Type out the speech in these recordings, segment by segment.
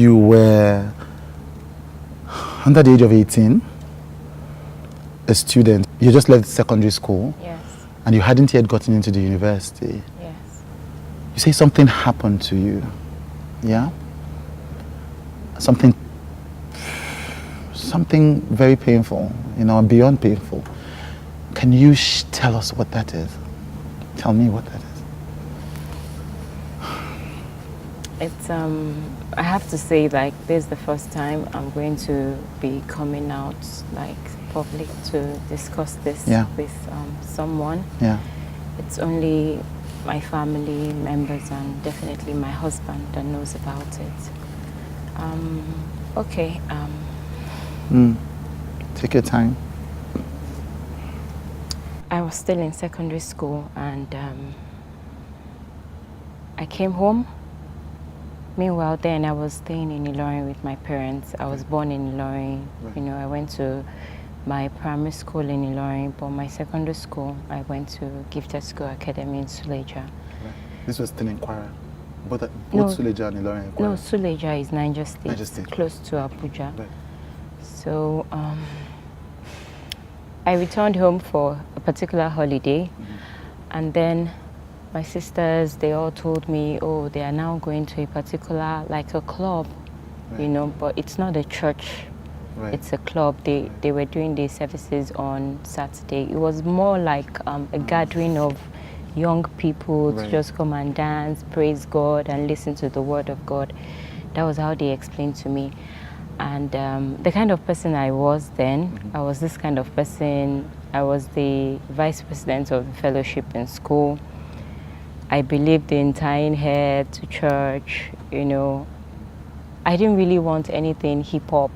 you were under the age of 18, a student. You just left secondary school. Yes. And you hadn't yet gotten into the university. Yes. You say something happened to you. Yeah? Something very painful, beyond painful. Can you tell us what that is? Tell me what that is. It's I have to say, like, this is the first time I'm going to be coming out, like, public to discuss this with someone. Yeah. It's only my family members and definitely my husband that knows about it. Okay. Take your time. I was still in secondary school and I came home. Meanwhile, then I was staying in Ilorin with my parents. I was born in Ilorin. Right. I went to my primary school in Ilorin, but my secondary school, I went to Gifted School Academy in Suleja. Right. This was still in Kwara? Both Suleja and Ilorin? No, Suleja is Niger State, close to Abuja. Right. So I returned home for a particular holiday, and then my sisters, they all told me, oh, they are now going to a particular, like a club, right. But it's not a church. Right. It's a club. They were doing their services on Saturday. It was more like a gathering of young people to just come and dance, praise God, and listen to the word of God. That was how they explained to me. And the kind of person I was then, I was this kind of person. I was the vice president of the fellowship in school. I believed in tying hair to church, I didn't really want anything hip-hop,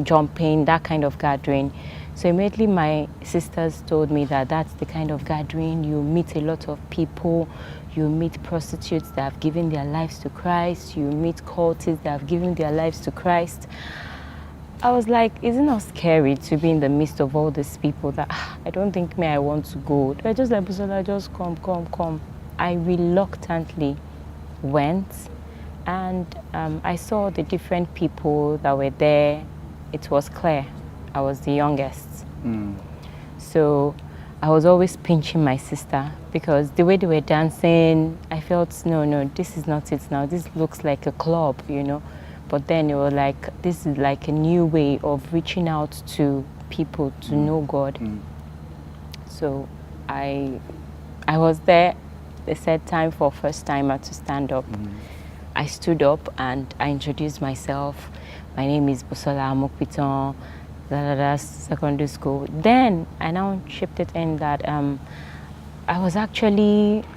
jumping, that kind of gathering. So immediately my sisters told me that that's the kind of gathering. You meet a lot of people. You meet prostitutes that have given their lives to Christ. You meet cultists that have given their lives to Christ. I was like, isn't it scary to be in the midst of all these people that I don't think I want to go. They're just like, Busola, just come. I reluctantly went, and I saw the different people that were there. It was clear I was the youngest. So I was always pinching my sister because the way they were dancing, I felt, no, this is not it now. This looks like a club, But then it was like, this is like a new way of reaching out to people to know God. So I was there. They said time for first timer to stand up. I stood up and I introduced myself. My name is Busola Mokpiton, secondary school. Then I now shipped it in that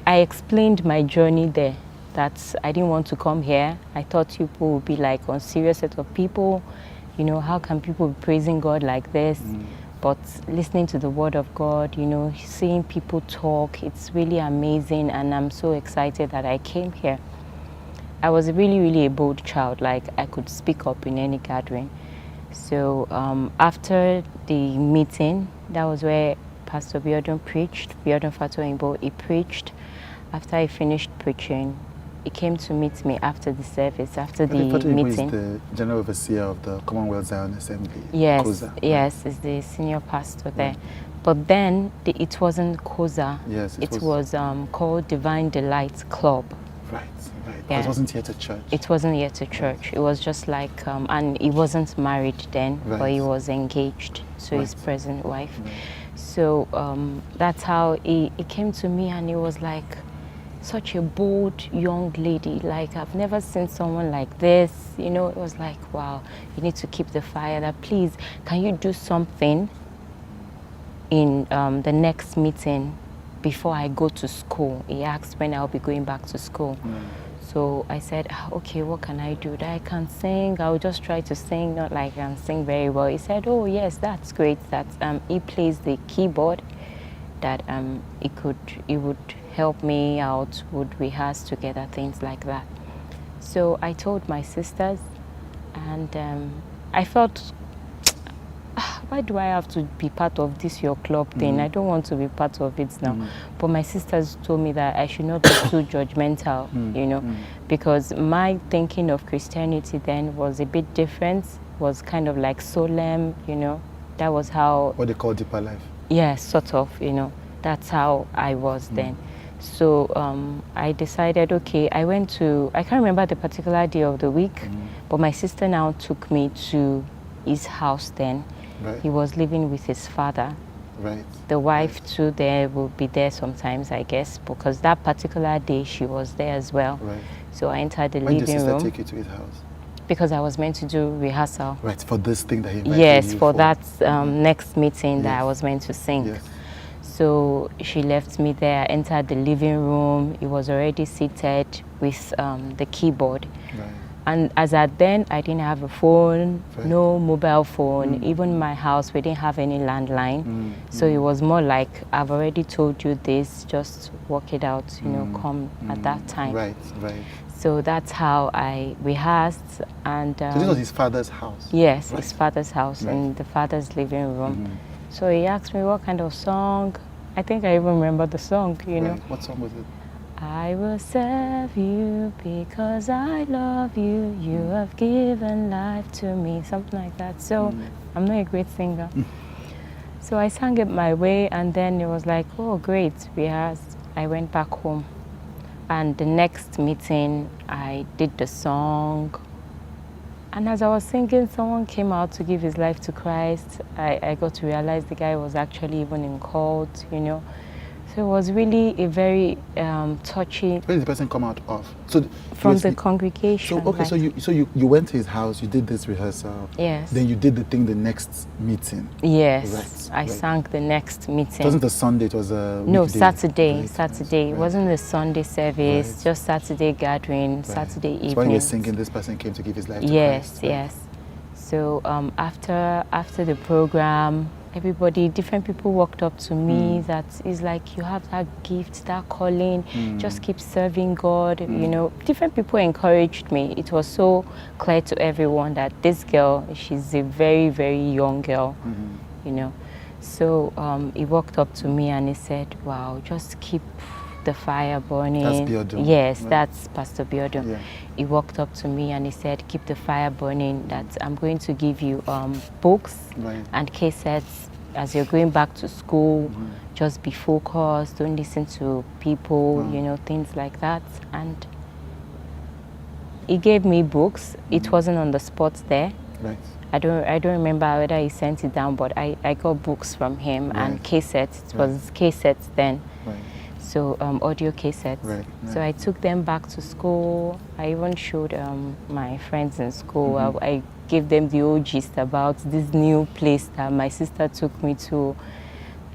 I explained my journey there, that I didn't want to come here. I thought people would be like on serious set of people. How can people be praising God like this? But listening to the word of God, seeing people talk, it's really amazing, and I'm so excited that I came here. I was really, really a bold child, like I could speak up in any gathering. So after the meeting, that was where Pastor Biodun preached, Biodun Fatoyinbo, he preached. After I finished preaching, he came to meet me after the service, after the meeting. Is the general overseer of the Commonwealth Zion Assembly. Yes, COZA, yes, is the senior pastor there. But then it wasn't COZA. Yes, it was called Divine Delight Club. Right. Yeah. It wasn't yet a church. It wasn't yet a church. It was just like, and he wasn't married then, but he was engaged to his present wife. So that's how he came to me, and he was like, such a bold young lady, like I've never seen someone like this, it was like, wow, you need to keep the fire, that please, can you do something in the next meeting before I go to school? He asked when I'll be going back to school. So I said, okay, what can I do? That I can sing, I'll just try to sing, not like I can sing very well. He said, oh yes, that's great, that he plays the keyboard, that he would help me out, would rehearse together, things like that. So I told my sisters, and I felt why do I have to be part of this your club thing? I don't want to be part of it now. But my sisters told me that I should not be too judgmental, you know, because my thinking of Christianity then was a bit different, was kind of like solemn, you know. That was how... What they call deeper life. Yeah, sort of, you know. That's how I was then. So I decided, okay, I can't remember the particular day of the week, but my sister now took me to his house then. Right. He was living with his father. Right. The wife too there will be there sometimes, I guess, because that particular day she was there as well. Right. So I entered the When living did your room. sister take you to his house? Because I was meant to do rehearsal. Right, for this thing that he invited Yes, you for that next meeting that I Yes. was meant to sing. Yes. So she left me there, entered the living room. He was already seated with the keyboard. Right. And as at then, I didn't have a phone, Right. no mobile phone. Even my house, we didn't have any landline. So it was more like, I've already told you this, just work it out, you know, come at that time. Right, right. So that's how I rehearsed. And So this was his father's house? yes, Right. his father's house in the father's living room. So he asked me what kind of song. I think I even remember the song, you know. Right. What song was it? I will serve you because I love you. You have given life to me, something like that. So I'm not a great singer. So I sang it my way, and then it was like, oh, great, rehearsed. I went back home. And the next meeting, I did the song. And as I was singing, someone came out to give his life to Christ. I got to realize the guy was actually even in cult, you know. So it was really a very touchy... Where did the person come out of? So From the congregation. So okay, like, so you went to his house, you did this rehearsal. Yes. Then you did the thing the next meeting. Yes. Right, I sang the next meeting. It wasn't a Sunday, it was a No, weekday. Saturday. Right, Saturday. It right. wasn't a Sunday service, Right. just Saturday gathering, Right. Saturday evening. So when you were singing, this person came to give his life to Yes, Christ. yes. So after the program, everybody, different people walked up to me that is like, you have that gift, that calling, just keep serving God, you know. Different people encouraged me. It was so clear to everyone that this girl, she's a very, very young girl, you know. So he walked up to me and he said, wow, just keep the fire burning. That's Biodun. Yes, right. That's Pastor Biodun. Yeah. He walked up to me and he said, keep the fire burning, that I'm going to give you books Right. and cassettes as you're going back to school. Just be focused, don't listen to people, you know, things like that. And he gave me books. It wasn't on the spot there. Right. I don't remember whether he sent it down, but I got books from him and Right. cassettes. It was cassettes then. Right. So audio cassettes. Right, So right. I took them back to school. I even showed my friends in school. I gave them the old gist about this new place that my sister took me to.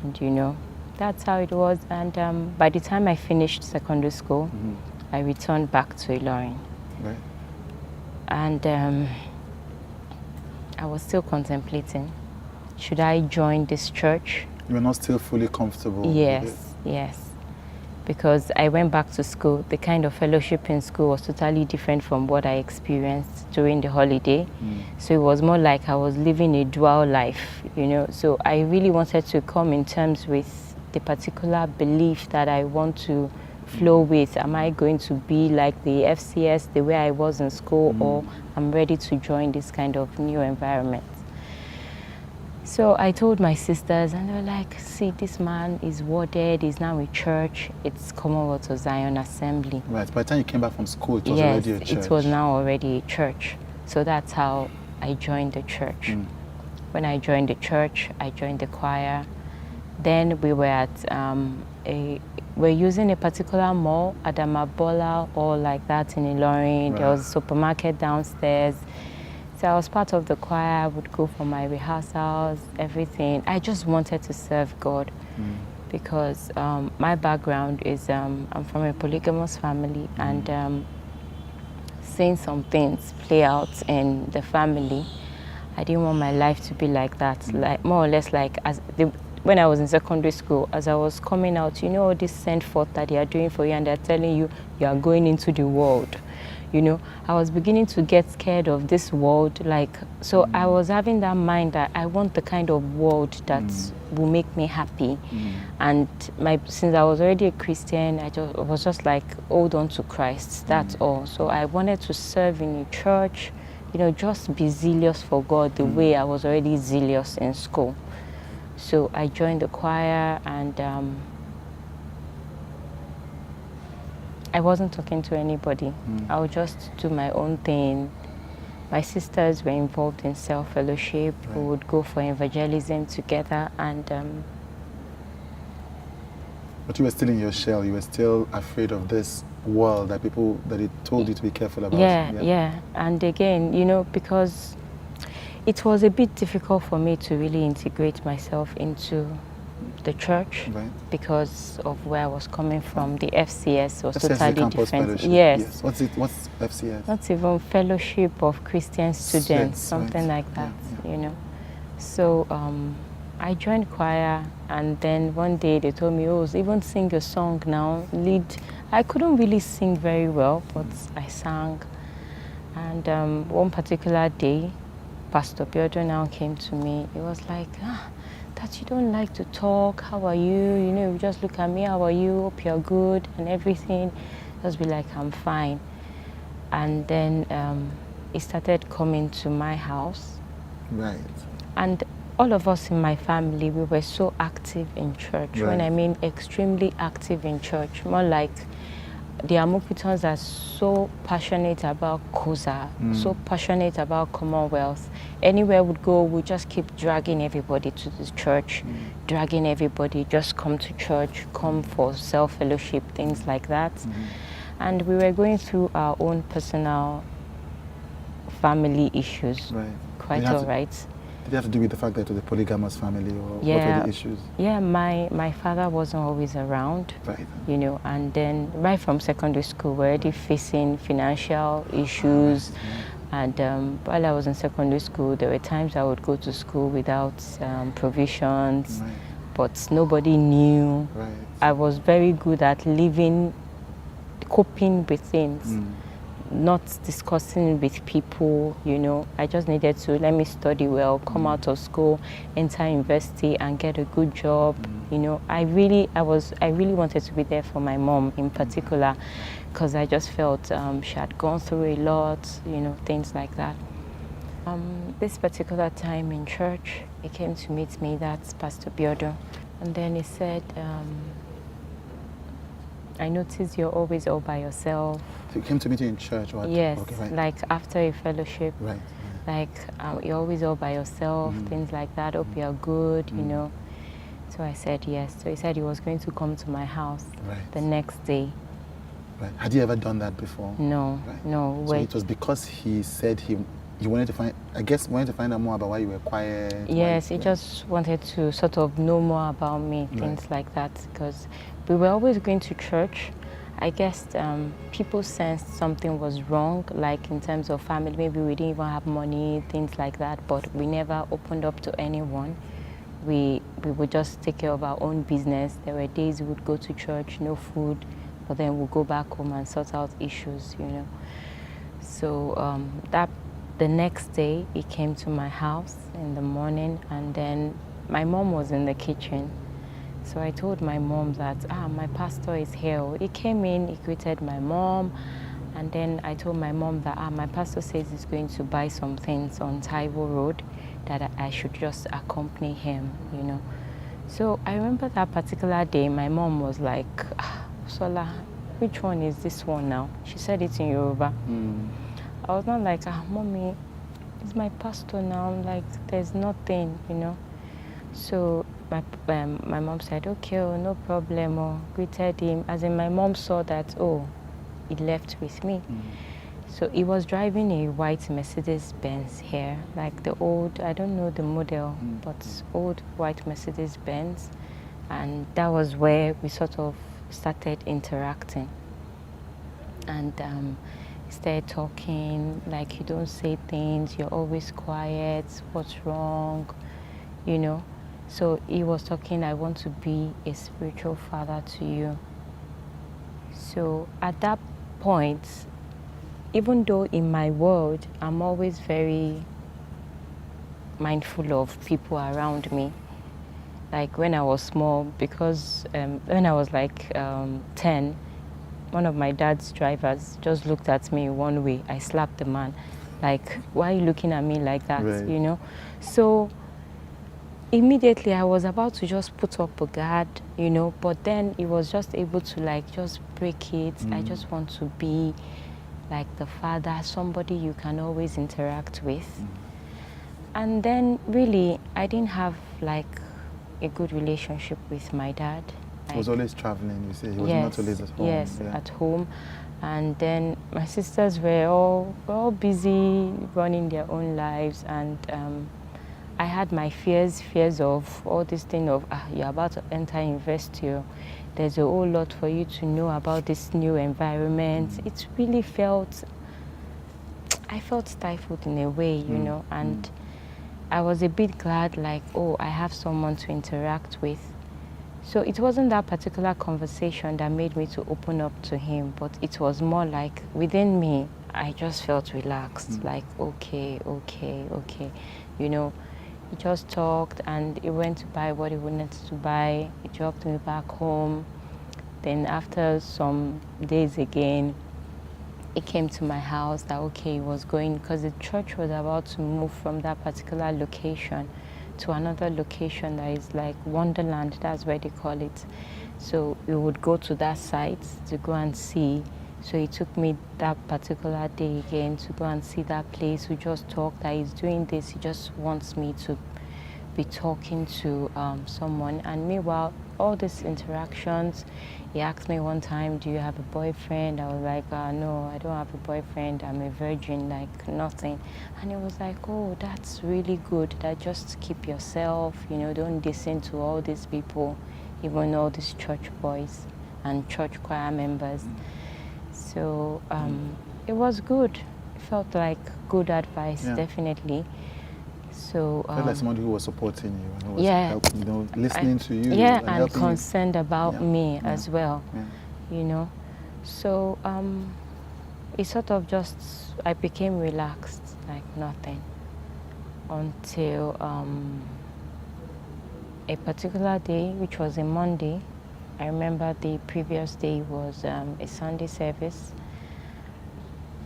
And you know, that's how it was. And by the time I finished secondary school, I returned back to Ilorin. Right. And I was still contemplating, should I join this church? You were not still fully comfortable. Yes, with it. yes. Because I went back to school. The kind of fellowship in school was totally different from what I experienced during the holiday. So it was more like I was living a dual life, you know. So I really wanted to come in terms with the particular belief that I want to flow with. Am I going to be like the FCS, the way I was in school, or I'm ready to join this kind of new environment? So I told my sisters, and they were like, see, this man is warded, he's now in church. It's Commonwealth of Zion Assembly. Right. By the time you came back from school, it was Yes, already a church. it was now already a church. So that's how I joined the church. When I joined the church, I joined the choir. Then we were at we're using a particular mall, Adamabola, or like that in Ilorin. Right. There was a supermarket downstairs. So I was part of the choir. I would go for my rehearsals, everything. I just wanted to serve God because my background is I'm from a polygamous family, and seeing some things play out in the family, I didn't want my life to be like that. Like more or less like when I was in secondary school, as I was coming out, you know, this send forth that they are doing for you, and they're telling you you are going into the world. You know, I was beginning to get scared of this world. Like, so I was having that mind that I want the kind of world that will make me happy. And since I was already a Christian, I was just like, hold on to Christ. That's all. So I wanted to serve in a church, you know, just be zealous for God the way I was already zealous in school. So I joined the choir, and I wasn't talking to anybody. I would just do my own thing. My sisters were involved in self-fellowship. We would go for evangelism together, and But you were still in your shell. You were still afraid of this world that it told you to be careful about. Yeah. And again, you know, because it was a bit difficult for me to really integrate myself into the church because of where I was coming from. The FCS was totally different. Yes. What's FCS? Not even Fellowship of Christian Students, something like that, you know. So I joined choir, and then one day they told me, oh, even sing a song now, lead. I couldn't really sing very well, but I sang. And one particular day, Pastor Biodun now came to me. He was like, that you don't like to talk, how are you? You know, you just look at me, how are you? Hope you're good and everything. Just be like, I'm fine. And then he started coming to my house. Right. And all of us in my family, we were so active in church. When I mean extremely active in church, more like the Amupitons are so passionate about COZA, so passionate about Commonwealth. Anywhere we'd go, we just keep dragging everybody to the church, dragging everybody, just come to church, come for self-fellowship, things like that. And we were going through our own personal family issues, quite all right. Did it have to do with the fact that it was a polygamous family, or what were the issues? Yeah, my father wasn't always around, you know, and then right from secondary school, we're already facing financial issues. And while I was in secondary school, there were times I would go to school without provisions, but nobody knew. I was very good at coping with things. Not discussing with people, you know. I just needed to let me study well, come out of school, enter university, and get a good job. You know, I really wanted to be there for my mom in particular, because I just felt she had gone through a lot, you know, things like that. This particular time in church, he came to meet me. That's Pastor Biodun, and then he said, I noticed you're always all by yourself. So you came to meet you in church, or yes, like after a fellowship. Like you're always all by yourself, things like that. Hope you're good, you know. So I said yes. So he said he was going to come to my house the next day. Had you ever done that before? No, no. So it was because he said he wanted to find out more about why you were quiet. Yes, he just wanted to sort of know more about me, things like that, because we were always going to church. I guess people sensed something was wrong, like in terms of family. Maybe we didn't even have money, things like that, but we never opened up to anyone. We would just take care of our own business. There were days we would go to church, no food, but then we'll go back home and sort out issues, you know. So the next day, he came to my house in the morning, and then my mom was in the kitchen. So I told my mom that, my pastor is here. He came in, he greeted my mom, and then I told my mom that, my pastor says he's going to buy some things on Taiwo Road, that I should just accompany him, you know. So I remember that particular day, my mom was like, Busola, which one is this one now? She said it in Yoruba. I was not like, Mommy, it's my pastor now. I'm like, there's nothing, you know. So my mom said, okay, no problem, greeted him. As in, my mom saw that, he left with me. So he was driving a white Mercedes-Benz here, like the old, I don't know the model, but old white Mercedes-Benz. And that was where we sort of started interacting. And he started talking, like, you don't say things, you're always quiet, what's wrong, you know. So he was talking, I want to be a spiritual father to you. So at that point, even though in my world, I'm always very mindful of people around me. Like when I was small, because when I was like 10, one of my dad's drivers just looked at me one way. I slapped the man. Like, why are you looking at me like that? Right. You know? So immediately I was about to just put up a guard, you know, but then it was just able to like just break it. I just want to be like the father, somebody you can always interact with. And then really I didn't have like a good relationship with my dad. He was always traveling, you say. He was yes, not always at home. Yes, Yeah. at home. And then my sisters were all busy running their own lives, and I had my fears of all this thing of you're about to enter university. There's a whole lot for you to know about this new environment. It really I felt stifled in a way, you know, and I was a bit glad, like, oh, I have someone to interact with. So it wasn't that particular conversation that made me to open up to him, but it was more like within me, I just felt relaxed, like, okay. You know, he just talked and he went to buy what he wanted to buy. He dropped me back home. Then after some days again, he came to my house that, okay, he was going, because the church was about to move from that particular location to another location that is like Wonderland, that's where they call it. So we would go to that site to go and see. So he took me that particular day again to go and see that place. We just talked that he's doing this. He just wants me to be talking to someone. And meanwhile, all these interactions, he asked me one time, do you have a boyfriend? I was like, no, I don't have a boyfriend. I'm a virgin, like nothing. And he was like, oh, that's really good. That just keep yourself, you know, don't listen to all these people, even all these church boys and church choir members. So it was good. It felt like good advice, definitely. So felt like somebody who was supporting you and who was helping, you know, listening to you. And concerned about me as well, you know. So it sort of just, I became relaxed, like nothing, until a particular day, which was a Monday. I remember the previous day was a Sunday service,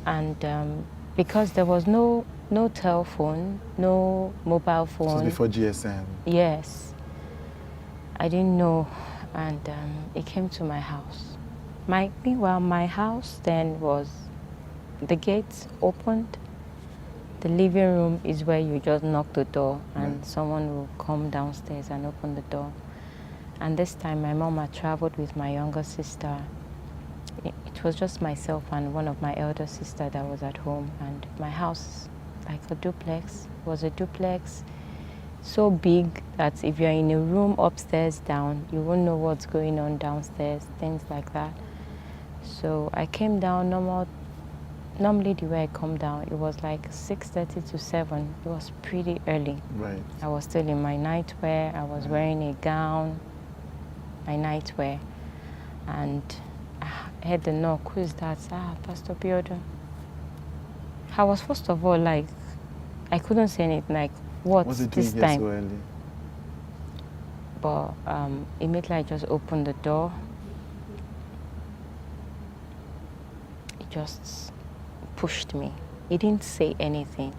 and because there was no telephone, no mobile phone. This was before GSM. Yes. I didn't know, and it came to my house. Meanwhile, my house then was, the gates opened. The living room is where you just knock the door and someone will come downstairs and open the door. And this time my mom had traveled with my younger sister. It was just myself and one of my elder sister that was at home, and my house, like a duplex, was a duplex so big that if you're in a room upstairs down, you won't know what's going on downstairs, things like that. So I came down normally the way I come down, it was like 6:30 to 7. It was pretty early. Right. I was still in my nightwear. I was wearing a gown, my nightwear, and I heard the knock. Who is that? Pastor Biodun. I was first of all like, I couldn't say anything, like, what's this time? So early? But immediately I just opened the door. It just pushed me. He didn't say anything.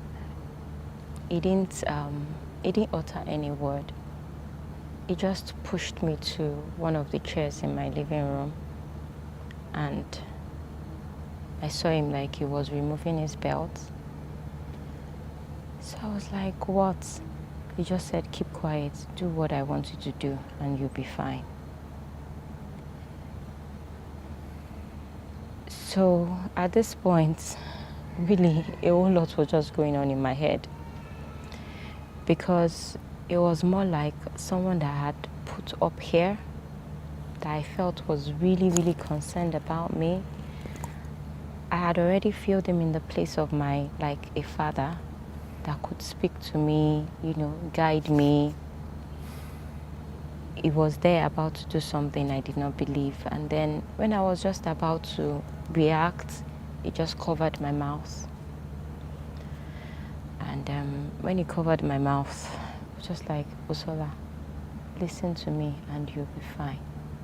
He didn't utter any word. He just pushed me to one of the chairs in my living room, and I saw him like he was removing his belt. So I was like, what? He just said, keep quiet, do what I want you to do, and you'll be fine. So at this point, really, a whole lot was just going on in my head, because it was more like someone that I had put up here that I felt was really, really concerned about me. I had already filled him in the place of like a father that could speak to me, you know, guide me. He was there about to do something I did not believe. And then when I was just about to react, he just covered my mouth. And when he covered my mouth, it was just like, Busola, listen to me and you'll be fine.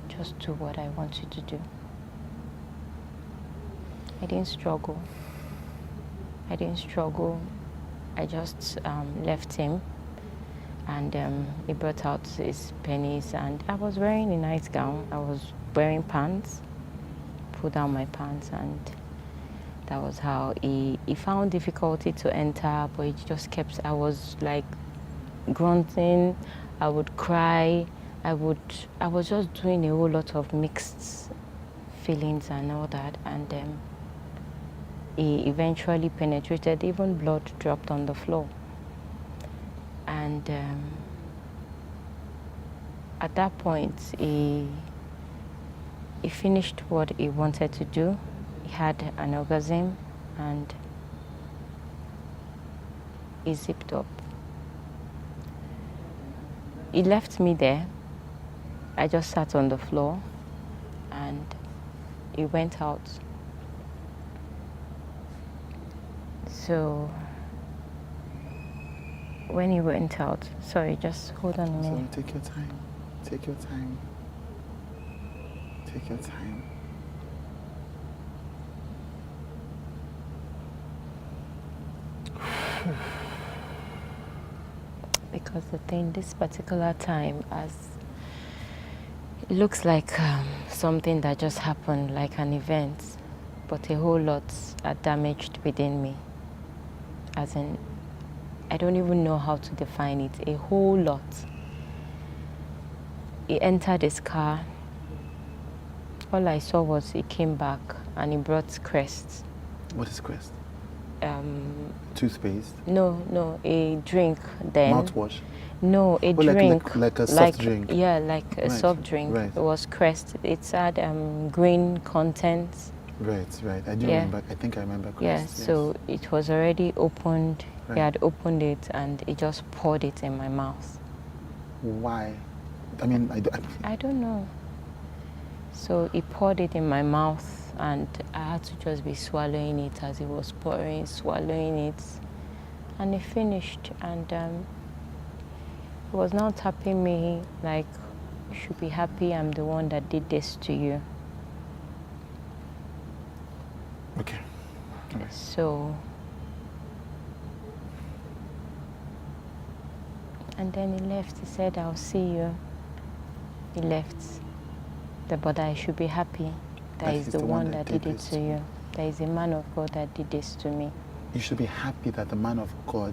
Just do what I want you to do. I didn't struggle. I just left him, and he brought out his pennies, and I was wearing a nice gown. I was wearing pants, pulled down my pants, and that was how he found difficulty to enter, but he just kept, I was like grunting, I would cry, I was just doing a whole lot of mixed feelings and all that, and he eventually penetrated, even blood dropped on the floor. And at that point, he finished what he wanted to do. He had an orgasm and he zipped up. He left me there. I just sat on the floor and he went out. So when he went out, sorry, just hold on a minute. Take your time. Take your time. Take your time. Because the thing, this particular time, as it looks like something that just happened, like an event, but a whole lot are damaged within me. As in, I don't even know how to define it. A whole lot. He entered his car. All I saw was he came back and he brought Crest. What is Crest? Toothpaste? No, a drink then. Mouthwash? No, a drink. Like a soft drink? Yeah, like a soft drink. Right. It was Crest. It had green contents. Right. I do remember. I think I remember Crest. Yeah, yes. So it was already opened. Right. He had opened it and he just poured it in my mouth. Why? I mean, I don't know. So he poured it in my mouth and I had to just be swallowing it as he was pouring, swallowing it. And he finished and he was now tapping me like, you should be happy I'm the one that did this to you. Okay. Right. So, and then he left. He said, I'll see you. He left. But I should be happy that he's the one that did it to you. There is a man of God that did this to me. You should be happy that the man of God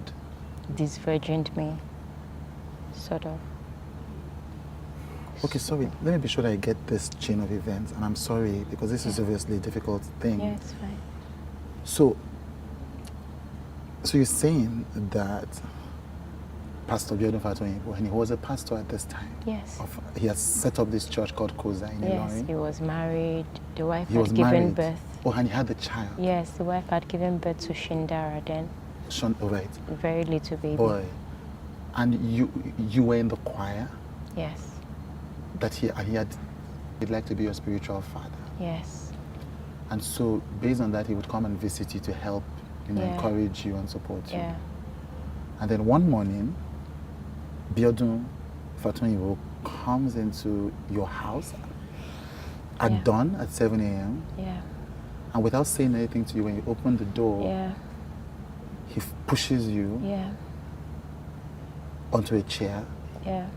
disvirgined me, sort of. Okay, sorry. Let me be sure that I get this chain of events. And I'm sorry, because this is obviously a difficult thing. Yeah, it's fine. So you're saying that Pastor Biodun Fatoyinbo, and he was a pastor at this time. Yes. He has set up this church called COZA in Ilorin. Yes, he was married. The wife had given birth. Oh, and he had the child. Yes, the wife had given birth to Shindara then. Oh, right. Very little baby. Boy. And you were in the choir? Yes. That he'd like to be your spiritual father. Yes. And so based on that, he would come and visit you to help, encourage you and support you. Yeah. And then one morning, Biodun Fatoyinbo comes into your house at dawn at 7 a.m. Yeah. And without saying anything to you, when you open the door, he pushes you onto a chair. Yeah.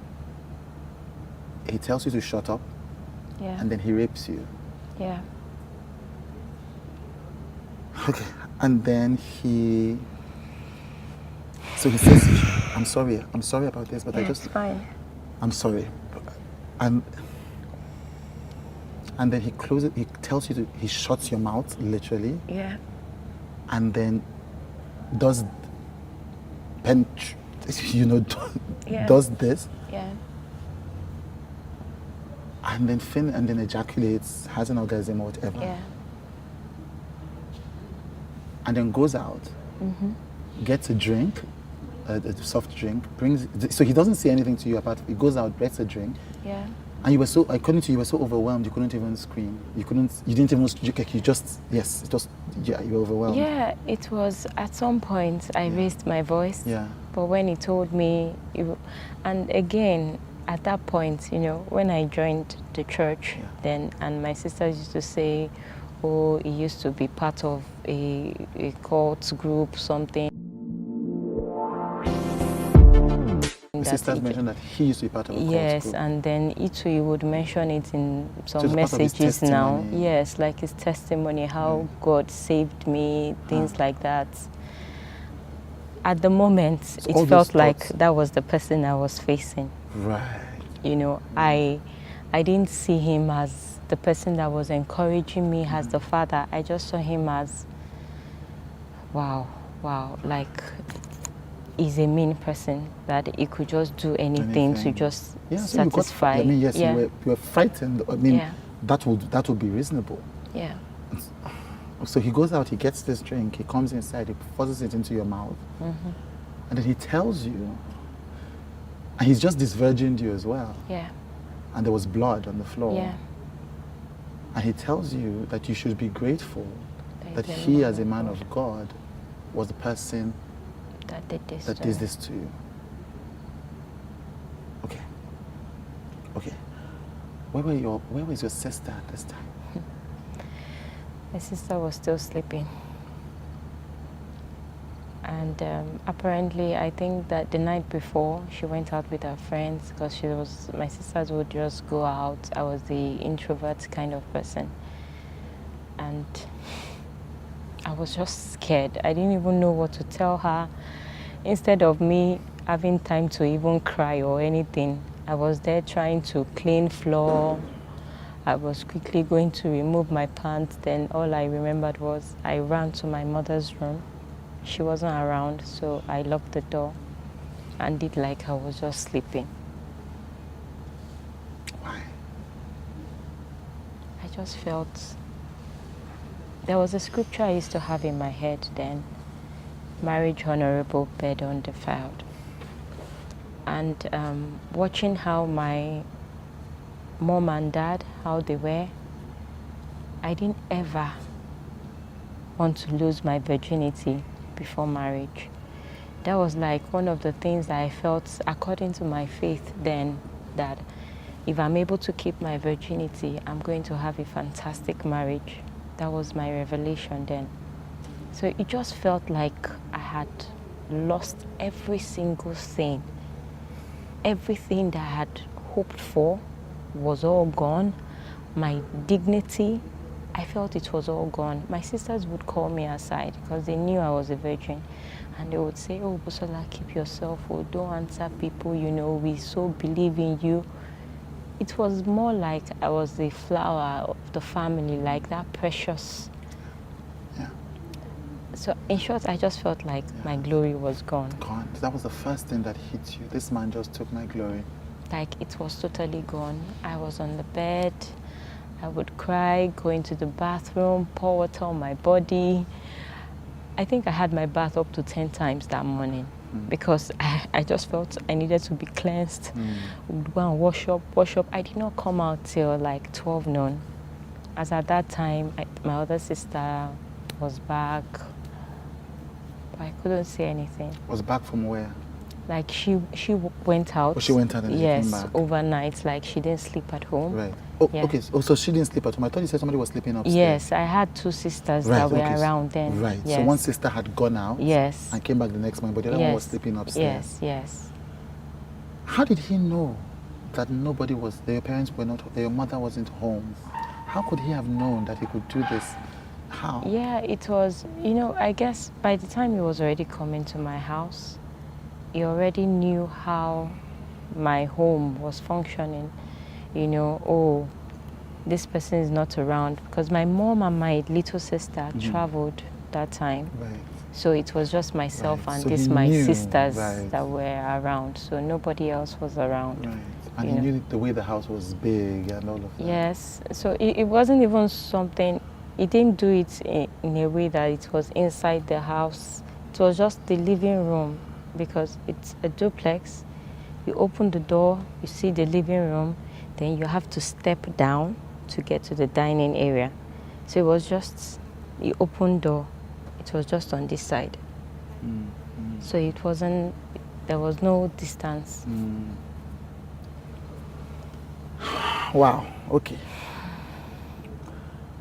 He tells you to shut up. Yeah. And then he rapes you. Yeah. Okay. And then so he says, I'm sorry about this, but it's fine. I'm sorry. And then he tells you he shuts your mouth, literally. Yeah. And then does this. Yeah. And then ejaculates, has an orgasm or whatever. Yeah. And then goes out, gets a drink, a soft drink, so he doesn't say anything to you apart. He goes out, gets a drink, And you were so, according to you, were so overwhelmed, you couldn't even scream. You didn't even, you just, yes, it just, yeah, you were overwhelmed. Yeah, it was at some point I raised my voice. Yeah. But when he told me, and again, at that point, you know, when I joined the church, then, and my sisters used to say, oh, he used to be part of a cult group, something. The sisters mentioned that he used to be part of a cult Yes, group. and then he would mention it in some So messages now. Yes, like his testimony, how God saved me, things like that. At the moment, So it felt like that was the person I was facing. Right. You know, I didn't see him as the person that was encouraging me as the father. I just saw him as, wow, like he's a mean person, that he could just do anything to just satisfy. I mean, yes, you were frightened. I mean, that would be reasonable. Yeah. So he goes out, he gets this drink, he comes inside, he forces it into your mouth. And then he tells you, and he's just disvirgined you as well. Yeah. And there was blood on the floor. Yeah. And he tells you that you should be grateful that he, as a man of God, was the person that did this to you. Okay. Okay. Where was your sister at this time? My sister was still sleeping. And apparently, I think that the night before, she went out with her friends because my sisters would just go out. I was the introvert kind of person. And I was just scared. I didn't even know what to tell her. Instead of me having time to even cry or anything, I was there trying to clean floor. I was quickly going to remove my pants. Then all I remembered was I ran to my mother's room. She wasn't around, so I locked the door and did like I was just sleeping. Why? I just felt there was a scripture I used to have in my head then: marriage honorable, bed undefiled. And watching how my mom and dad, how they were, I didn't ever want to lose my virginity before marriage. That was like one of the things that I felt, according to my faith then, that if I'm able to keep my virginity, I'm going to have a fantastic marriage. That was my revelation then. So it just felt like I had lost every single thing. Everything that I had hoped for was all gone. My dignity, I felt it was all gone. My sisters would call me aside because they knew I was a virgin. And they would say, oh, Busola, keep yourself. Oh, don't answer people. You know, we so believe in you. It was more like I was the flower of the family, like that precious. Yeah. So in short, I just felt like my glory was gone. Gone. That was the first thing that hit you. This man just took my glory. Like it was totally gone. I was on the bed. I would cry, go into the bathroom, pour water on my body. I think I had my bath up to 10 times that morning because I just felt I needed to be cleansed. I would go and wash up. I did not come out till like 12 noon. As at that time, my other sister was back, but I couldn't say anything. Was back from where? Like she went out. Oh, she went out and she came back? Yes, overnight. Like she didn't sleep at home. Right. Oh, yeah. Okay. So she didn't sleep at home. I thought you said somebody was sleeping upstairs. Yes, I had two sisters that were around then. Right. Yes. So one sister had gone out. Yes. And came back the next morning, but the other one was sleeping upstairs. Yes. How did he know that nobody was there? Your parents were not. Your mother wasn't home. How could he have known that he could do this? How? Yeah, it was. You know, I guess by the time he was already coming to my house, he already knew how my home was functioning. You know, oh, this person is not around, because my mom and my little sister traveled that time. Right. So it was just myself and so my sisters that were around. So nobody else was around. Right. And he knew the way the house was big and all of that. Yes. So it wasn't even something, he didn't do it in a way that it was inside the house. It was just the living room, because it's a duplex. You open the door, you see the living room, then you have to step down to get to the dining area. So it was just the open door. It was just on this side. So it wasn't, there was no distance. Wow, okay.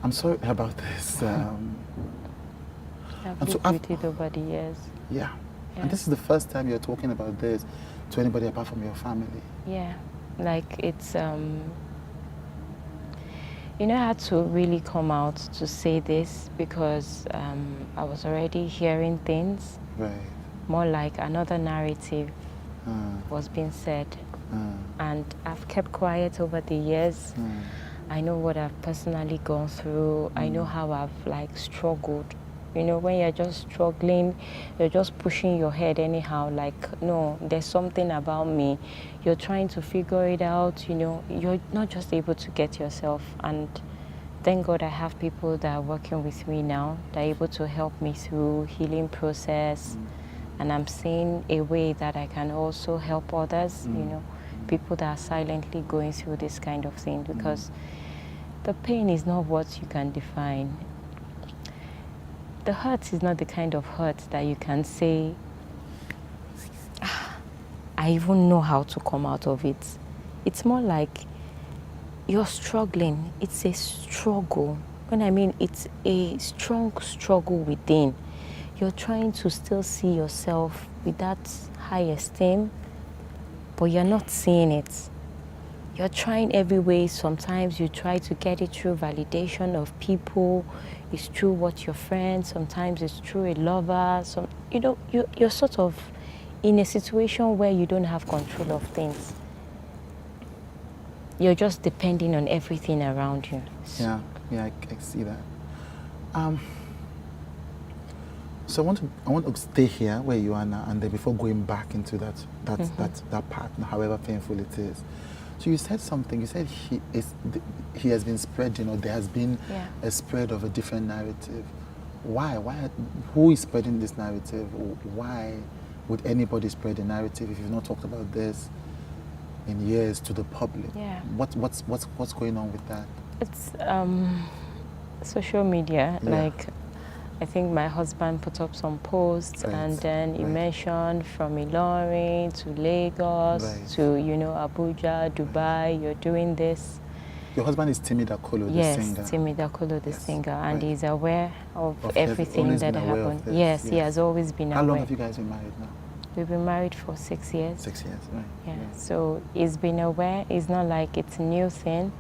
I'm sorry about this. I've And so lived with it over the years. Yeah. Yeah. And this is the first time you're talking about this to anybody apart from your family. Yeah, like it's, you know, I had to really come out to say this because I was already hearing things, Right. more like another narrative was being said. And I've kept quiet over the years. I know what I've personally gone through. I know how I've like struggled. You know, when you're just struggling, you're just pushing your head anyhow, like, no, there's something about me. You're trying to figure it out, you know, you're not just able to get yourself. And thank God I have people that are working with me now, that are able to help me through healing process. And I'm seeing a way that I can also help others, you know, people that are silently going through this kind of thing, because the pain is not what you can define. The hurt is not the kind of hurt that you can say, I even know how to come out of it. It's more like you're struggling. It's a struggle. When I mean it's a strong struggle within, you're trying to still see yourself with that high esteem, but you're not seeing it. You're trying every way. Sometimes you try to get it through validation of people. It's through what your friends. Sometimes it's through a lover. You know, you're sort of in a situation where you don't have control of things. You're just depending on everything around you. Yeah, I see that. So I want to stay here where you are now, and then before going back into that part, however painful it is. So you said something. You said he has been spreading, or there has been a spread of a different narrative. Why? Who is spreading this narrative? Why would anybody spread a narrative if you've not talked about this in years to the public? Yeah. What's going on with that? It's social media. Yeah. Like, I think my husband put up some posts, and then he mentioned from Ilorin to Lagos to, you know, Abuja, Dubai, you're doing this. Your husband is Dakolo, the singer. Yes, Dakolo, the singer, and he's aware of everything that happened. Yes, he has always been aware. How long have you guys been married now? We've been married for 6 years. 6 years, right. Yeah, so he's been aware. It's not like it's a new thing.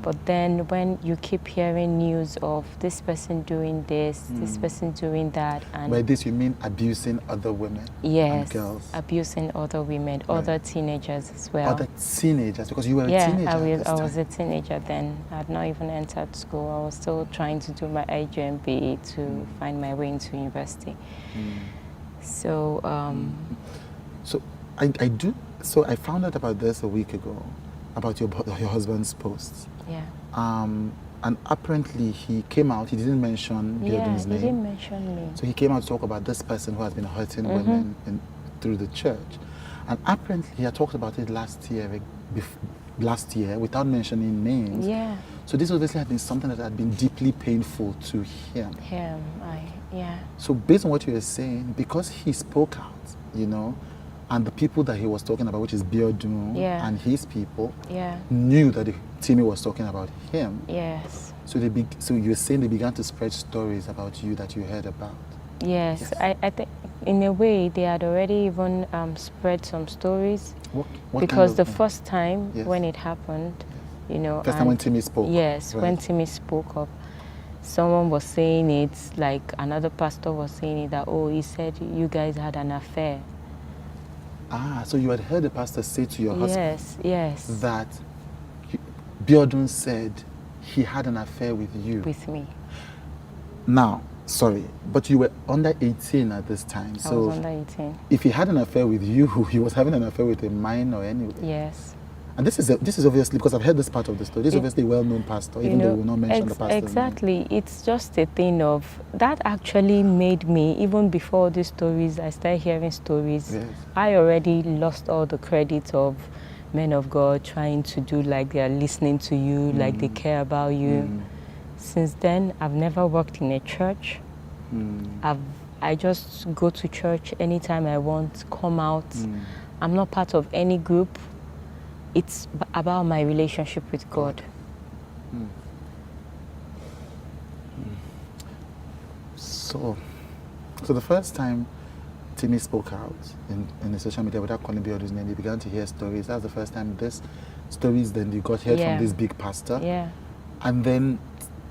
But then when you keep hearing news of this person doing this, this person doing that, and by this you mean abusing other women? Yes, and girls? Abusing other women, other teenagers as well. Other teenagers, because you were a teenager. I was a teenager then. I had not even entered school. I was still trying to do my IJMB to find my way into university. So, so I found out about this a week ago, about your husband's posts. Yeah. And apparently he came out, he didn't mention Biodun's name. He didn't mention me. So he came out to talk about this person who has been hurting women through the church. And apparently he had talked about it last year without mentioning names. Yeah. So this obviously had been something that had been deeply painful to him. So based on what you were saying, because he spoke out, you know, and the people that he was talking about, which is Biodun and his people, knew that Timmy was talking about him. Yes. So so you were saying they began to spread stories about you that you heard about. Yes. I think in a way they had already even spread some stories. What because kind of, the first time when it happened, you know. First time when Timmy spoke. Yes, when Timmy spoke up. Someone was saying it, like another pastor was saying it, that, oh, he said you guys had an affair. Ah, so you had heard the pastor say to your husband that Biodun said he had an affair with you. With me. Now, sorry, but you were under 18 at this time. I was under 18. If he had an affair with you, he was having an affair with a minor anyway. Yes. And this is obviously, because I've heard this part of the story, this is obviously a well-known pastor, even though we will not mention the pastor's exactly. name. It's just a thing of, that actually made me, even before these stories, I started hearing stories, I already lost all the credit of men of God trying to do like they are listening to you, like they care about you. Since then, I've never worked in a church. I just go to church anytime I want, come out. I'm not part of any group. It's about my relationship with God. So the first time Timmy spoke out in the social media without calling Biodun's name, you began to hear stories. That's the first time this stories then you got heard from this big pastor. Yeah. And then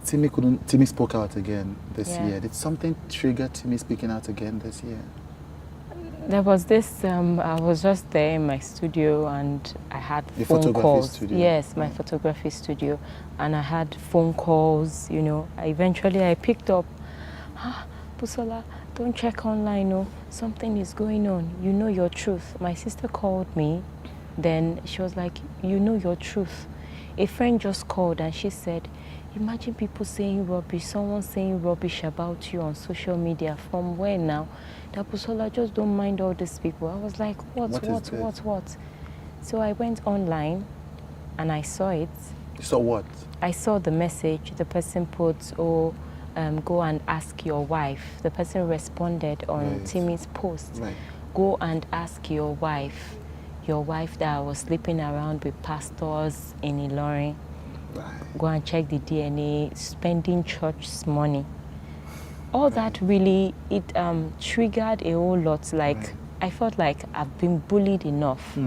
Timmy spoke out again this Yeah. year. Did something trigger Timmy speaking out again this year? There was this, I was just there in my studio and I had Your phone photography calls. studio? Yes, my photography studio. And I had phone calls, you know. Eventually I picked up, Busola, don't check online, no. Something is going on. You know your truth. My sister called me. Then she was like, you know your truth. A friend just called and she said, imagine people saying rubbish, someone saying rubbish about you on social media. From where now? That Busola, just don't mind all these people. I was like, what? So I went online and I saw it. You saw what? I saw the message. The person put, go and ask your wife. The person responded on Timmy's post. Right. Go and ask your wife that was sleeping around with pastors in Ilorin. Right. Go and check the DNA, spending church's money. All that really, it triggered a whole lot. Like, I felt like I've been bullied enough.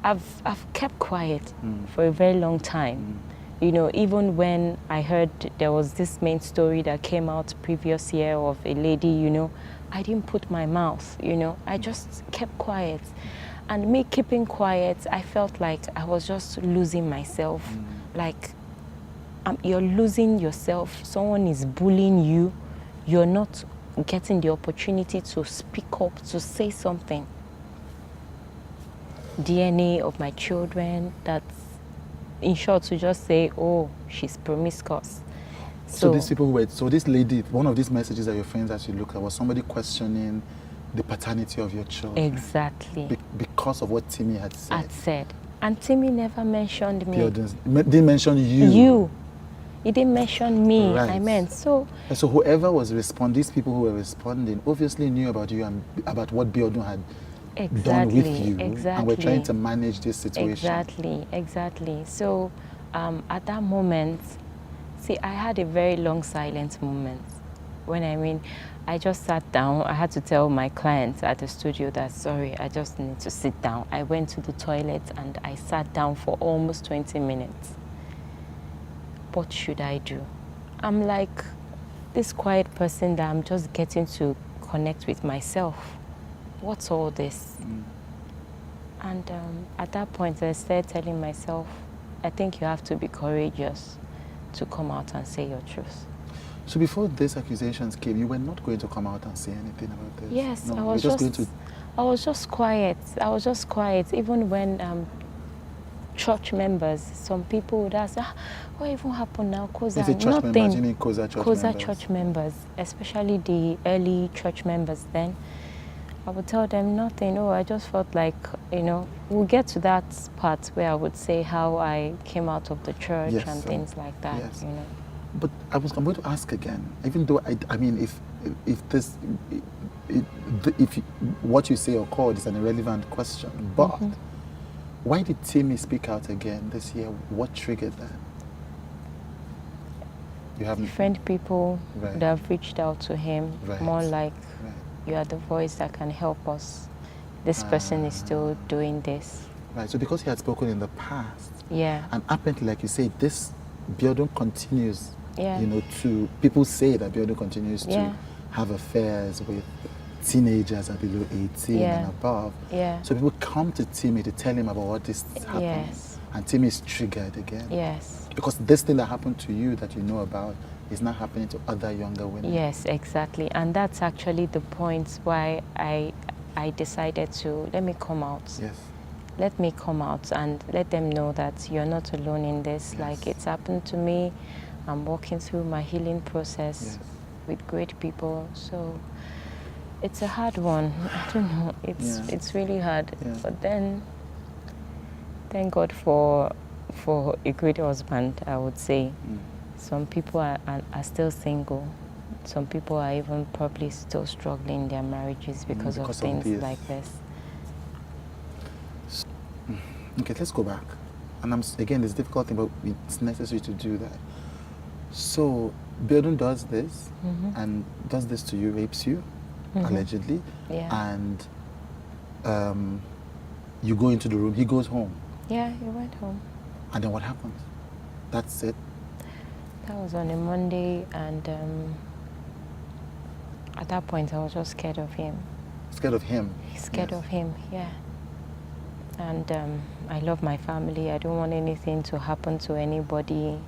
I've kept quiet for a very long time. You know, even when I heard there was this main story that came out previous year of a lady, you know, I didn't put my mouth, you know. I just kept quiet. And me keeping quiet, I felt like I was just losing myself. Like, you're losing yourself. Someone is bullying you. You're not getting the opportunity to speak up, to say something. DNA of my children, that's, in short, to just say, oh, she's promiscuous. So these people were, so this lady, one of these messages that your friends actually looked at was somebody questioning the paternity of your children. Exactly. Because of what Timmy had said. And Timmy never mentioned me. Didn't mention you. You. He didn't mention me. Right. I meant, so. And so whoever was responding, these people who were responding, obviously knew about you and about what Biodun had done with you. And we're trying to manage this situation. Exactly. So at that moment, see, I had a very long silent moment. I just sat down. I had to tell my clients at the studio that, sorry, I just need to sit down. I went to the toilet and I sat down for almost 20 minutes. What should I do? I'm like this quiet person that I'm just getting to connect with myself. What's all this? And at that point, I started telling myself, I think you have to be courageous to come out and say your truth. So before these accusations came, you were not going to come out and say anything about this? Yes, no, I was just quiet. I was just quiet. Even when church members, some people would ask, what even happened now? COZA? Is it church Nothing. members? You mean COZA church members? COZA church members, especially the early church members then. I would tell them nothing. Oh, I just felt like, you know, we'll get to that part where I would say how I came out of the church and things like that, you know. But I'm going to ask again, even though I mean, if what you say occurred is an irrelevant question, but why did Timmy speak out again this year? What triggered that? You haven't. Different people that have reached out to him, more like, you are the voice that can help us. This person is still doing this. Right. So because he had spoken in the past, and apparently, like you say, this Biodun continues. Yeah. You know, people say that Biodun continues to have affairs with teenagers are below 18 and above. So people come to Timmy to tell him about what is happening. And Timmy is triggered again. Because this thing that happened to you that you know about is not happening to other younger women. Yes, exactly. And that's actually the point why I decided to let me come out. Let me come out and let them know that you're not alone in this. Like, it's happened to me. I'm walking through my healing process with great people. So it's a hard one. I don't know. It's really hard. But then Thank God for a great husband, I would say. Some people are still single. Some people are even probably still struggling in their marriages because of things like this. Okay, let's go back. And again, it's difficult thing, but it's necessary to do that. So, Biodun does this and does this to you, rapes you, allegedly. Yeah. And you go into the room, he goes home. Yeah, he went home. And then what happens? That's it? That was on a Monday, and at that point I was just scared of him. Scared of him? Scared of him, yeah. And I love my family. I don't want anything to happen to anybody.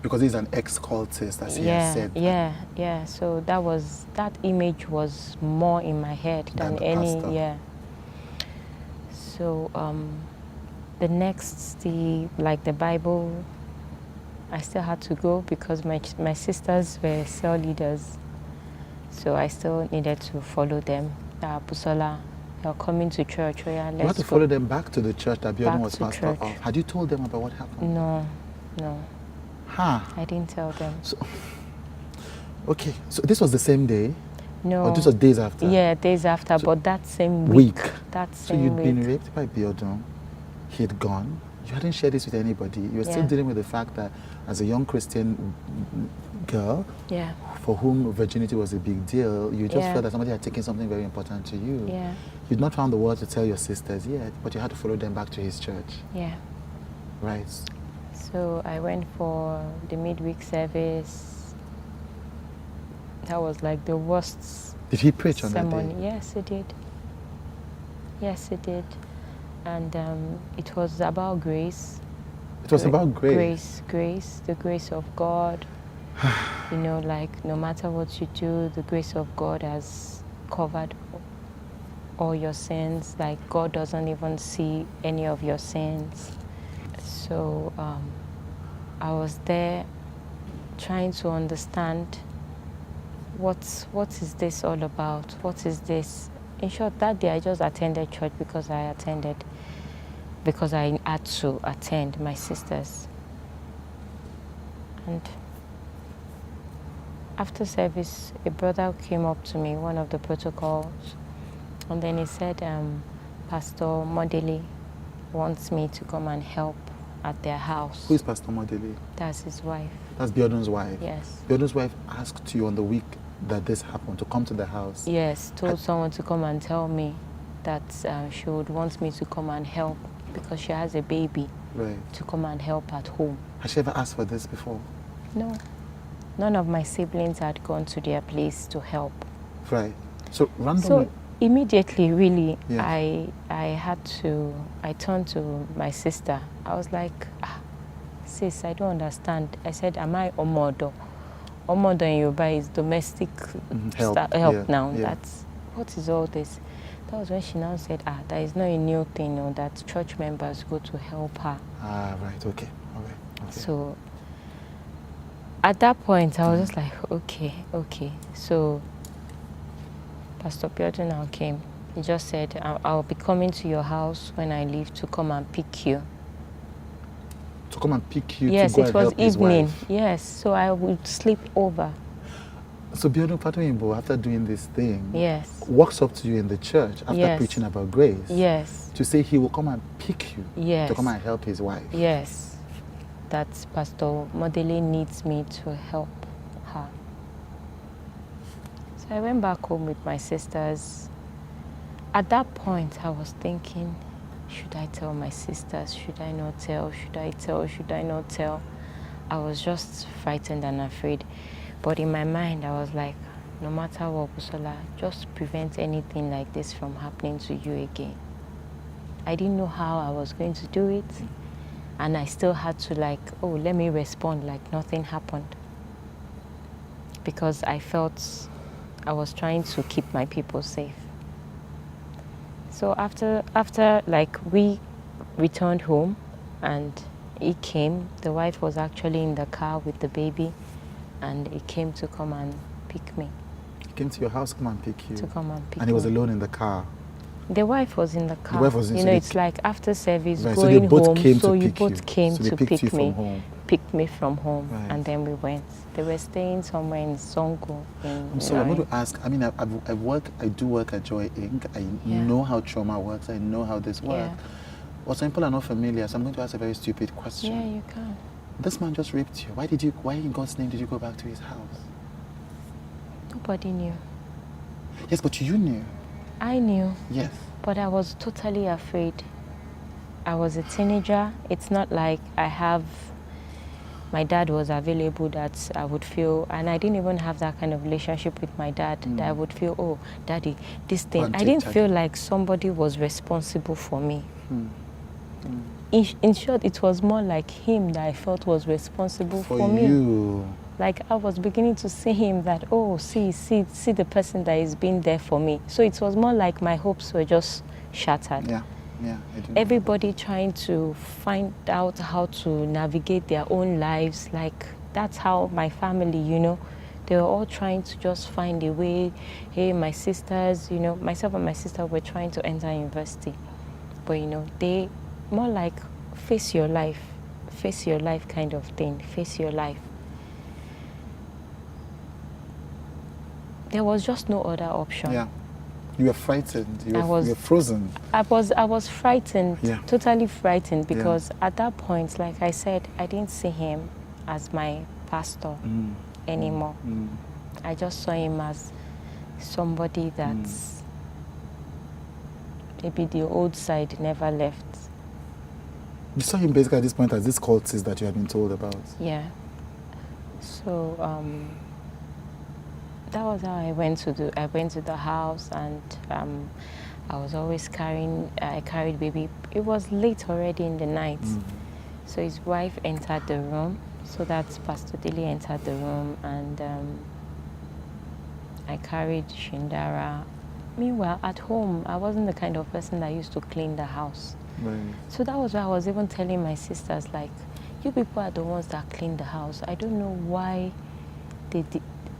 Because he's an ex-cultist, as he has said. Yeah. So that image was more in my head than any, pastor. So the Bible, I still had to go because my sisters were cell leaders. So I still needed to follow them. Busola, you're coming to church. You had to follow them back to the church that Biodun was pastor of. Had you told them about what happened? No. Huh. I didn't tell them. So, okay, so this was the same day? No. Or this was days after? Yeah, days after, so but that same week. So you'd been raped by Biodun, he had gone, you hadn't shared this with anybody, you were still dealing with the fact that as a young Christian girl, for whom virginity was a big deal, you just felt that somebody had taken something very important to you. Yeah. You'd not found the words to tell your sisters yet, but you had to follow them back to his church. Yeah. Right. So I went for the midweek service. That was like the worst. Did he preach on sermon. that day? Yes, he did. Yes, he did. And it was about grace. It was about grace? Grace, the grace of God. You know, like no matter what you do, the grace of God has covered all your sins. Like God doesn't even see any of your sins. So I was there trying to understand what is this all about? What is this? In short, that day I just attended church because I had to attend my sisters. And after service, a brother came up to me, one of the protocols, and then he said, Pastor Modeli wants me to come and help at their house. Who is Pastor Modeli? That's his wife. That's Biodun's wife? Yes. Biodun's wife asked you on the week that this happened to come to the house? Yes, told someone to come and tell me that she would want me to come and help because she has a baby. Right. To come and help at home. Has she ever asked for this before? No. None of my siblings had gone to their place to help. Right. So randomly... So immediately, really, I turned to my sister. I was like, sis, I don't understand. I said, am I Omodo? Omodo in Yoruba is domestic help now. Yeah. What is all this? That was when she now said, that is not a new thing, that church members go to help her. Right, okay. All right. Okay. So at that point, I was just like, okay. So Pastor Biodun now came. He just said, I'll be coming to your house when I leave to come and pick you. To come and pick you? Yes, to go it and was help his evening. wife. Yes, so I would sleep over. So Biodun Fatoyinbo, after doing this thing, walks up to you in the church after preaching about grace. Yes. To say he will come and pick you. Yes. To come and help his wife. Yes. That Pastor Modele needs me to help her. So I went back home with my sisters. At that point, I was thinking, should I tell my sisters? Should I not tell? Should I tell? Should I not tell? I was just frightened and afraid. But in my mind, I was like, no matter what, Busola, just prevent anything like this from happening to you again. I didn't know how I was going to do it. And I still had to let me respond like nothing happened. Because I felt I was trying to keep my people safe. So after we returned home and he came, the wife was actually in the car with the baby. And he came to come and pick me. He came to your house to come and pick you? To come and pick me. And he was alone in the car? The wife was in the car. wife was in- you so know, they it's like after service, Right, so they going both home. came So to you pick both you. came So they to picked you pick from me. home. Picked me from home, Right. and then we went. They were staying somewhere in Zongo. I'm sorry, I'm going to ask. I mean, I do work at Joy Inc. I know how trauma works. I know how this works. Yeah. But some people are not familiar, so I'm going to ask a very stupid question. Yeah, you can. This man just raped you. Why in God's name did you go back to his house? Nobody knew. Yes, but you knew. I knew. Yes. But I was totally afraid. I was a teenager. It's not like my dad was available that I would feel, and I didn't even have that kind of relationship with my dad that I would feel, oh, daddy, this thing. I didn't feel like somebody was responsible for me. In short, it was more like him that I felt was responsible for me. You. Like I was beginning to see him that, oh, see the person that is being there for me. So it was more like my hopes were just shattered. Yeah, I do. Everybody trying to find out how to navigate their own lives. Like that's how my family, you know, they were all trying to just find a way. Hey, my sisters, you know, myself and my sister were trying to enter university. But, you know, they more like face your life kind of thing, face your life. There was just no other option. Yeah. You were frightened. You were frozen. I was frightened, Yeah. totally frightened, because at that point, like I said, I didn't see him as my pastor anymore. I just saw him as somebody that's maybe the old side never left. You saw him basically at this point as this cultist that you had been told about. Yeah. So that was how I went to the house, and I was always I carried baby. It was late already in the night. So his wife entered the room. So that's Pastor Dilly entered the room, and I carried Shindara. Meanwhile, at home, I wasn't the kind of person that used to clean the house. Right. So that was why I was even telling my sisters, like, you people are the ones that clean the house. I don't know why